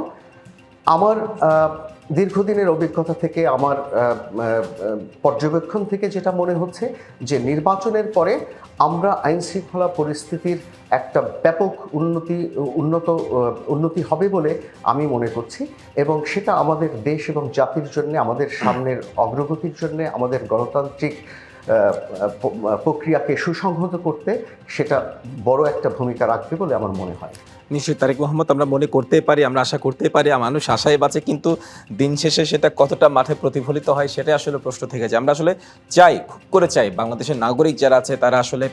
H: আমার দীর্ঘদিনের অভিজ্ঞতা থেকে, আমার পর্যবেক্ষণ থেকে যেটা মনে হচ্ছে, যে নির্বাচনের পরে আমরা আইন শৃঙ্খলা পরিস্থিতির একটা ব্যাপক উন্নতি হবে বলে আমি মনে করছি। এবং সেটা আমাদের দেশ এবং জাতির জন্য, আমাদের সামনের অগ্রগতির জন্য, আমাদের গণতান্ত্রিক প্রক্রিয়াকে সুসংহত করতে সেটা বড় একটা ভূমিকা রাখবে বলে আমার মনে হয়।
C: নিশ্চয়ই তারেক মোহাম্মদ, আমরা মনে করতেই পারি, আমরা আশা করতেই পারি, মানুষ আশায় বাঁচে, কিন্তু দিন শেষে সেটা কতটা মাঠে প্রতিফলিত হয় সেটা আসলে প্রশ্ন থেকে যায়। আমরা আসলে চাই, খুব করে চাই, বাংলাদেশের নাগরিক যারা আছে তারা আসলে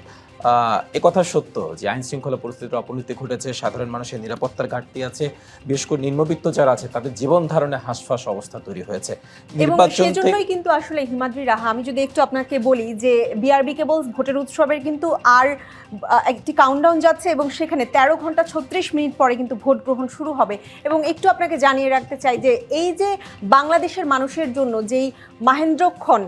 C: একথা সত্য যে আইন শৃঙ্খলা পরিস্থিতির অবনতি ঘটেছে, সাধারণ মানুষের নিরাপত্তার ঘাটতি আছে, বিশেষ করে নিম্নবিত্ত যারা আছে তাদের জীবন ধারণে হাঁসফাঁস অবস্থা তৈরি হয়েছে।
D: এবং সেজন্যই কিন্তু আসলে হিমাদ্রি রাহা, আমি যদি একটু আপনাকে বলি যে বিআরবি কেবলস ভোটের উৎসবের কিন্তু আর একটি কাউন্টডাউন যাচ্ছে এবং সেখানে 13 ঘন্টা 36 মিনিট পরে কিন্তু ভোট গ্রহণ শুরু হবে। এবং একটু আপনাকে জানিয়ে রাখতে চাই যে এই যে বাংলাদেশের মানুষের জন্য যেই মাহেন্দ্রক্ষণ,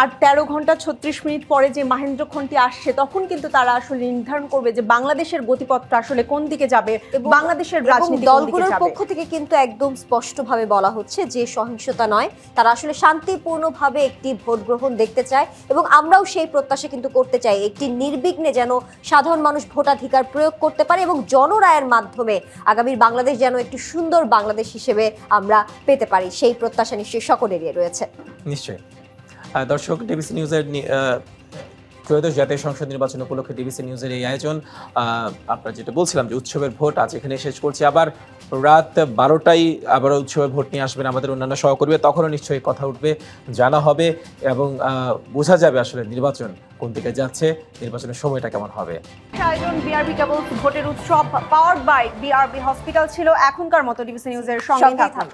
D: আর 13 ঘন্টা 36 মিনিট পরে যে মাহেন্দ্রক্ষণটি আসছে, তখন কিন্তু তারা আসলে নির্ধারণ করবে যে বাংলাদেশের গতিপথটা আসলে কোন দিকে যাবে, বাংলাদেশের রাজনীতি
A: দলগুলোর পক্ষ থেকে কিন্তু একদম স্পষ্টভাবে বলা হচ্ছে যে সহিংসতা নয়, তারা আসলে শান্তিপূর্ণভাবে একটি ভোট গ্রহণ দেখতে চায়। এবং আমরাও সেই প্রত্যাশা কিন্তু করতে চাই, একটি নির্বিঘ্নে যেন সাধারণ মানুষ ভোটাধিকার প্রয়োগ করতে পারে এবং জনরায়ের মাধ্যমে আগামীর বাংলাদেশ যেন একটি সুন্দর বাংলাদেশ হিসেবে আমরা পেতে পারি, সেই প্রত্যাশা নিশ্চয়ই সকলেরই রয়েছে।
C: নিশ্চয়ই। দর্শক, ডিবিসি নিউজের ত্রয়োদশ জাতীয় সংসদ নির্বাচন উপলক্ষে ডিবিসি নিউজের এই আয়োজন, আপনারা যেটা বলছিলাম যে উৎসবের ভোট, আজ এখানে শেষ করছি। আবার রাত 12টায় আবার উৎসবের ভোট নিয়ে আসবেন আমাদের অন্যান্য সহকর্মী, তখনও নিশ্চয়ই কথা উঠবে, জানা হবে এবং বোঝা যাবে আসলে নির্বাচন কোন দিকে যাচ্ছে, নির্বাচনের সময়টা কেমন হবে।
D: আয়োজন বিআরবি কেবলস ভোটের উৎসব, পাওয়ার্ড বাই বিআরবি হসপিটাল ছিল। এখনকার মতো ডিবিসি নিউজের সঙ্গে থাকুন।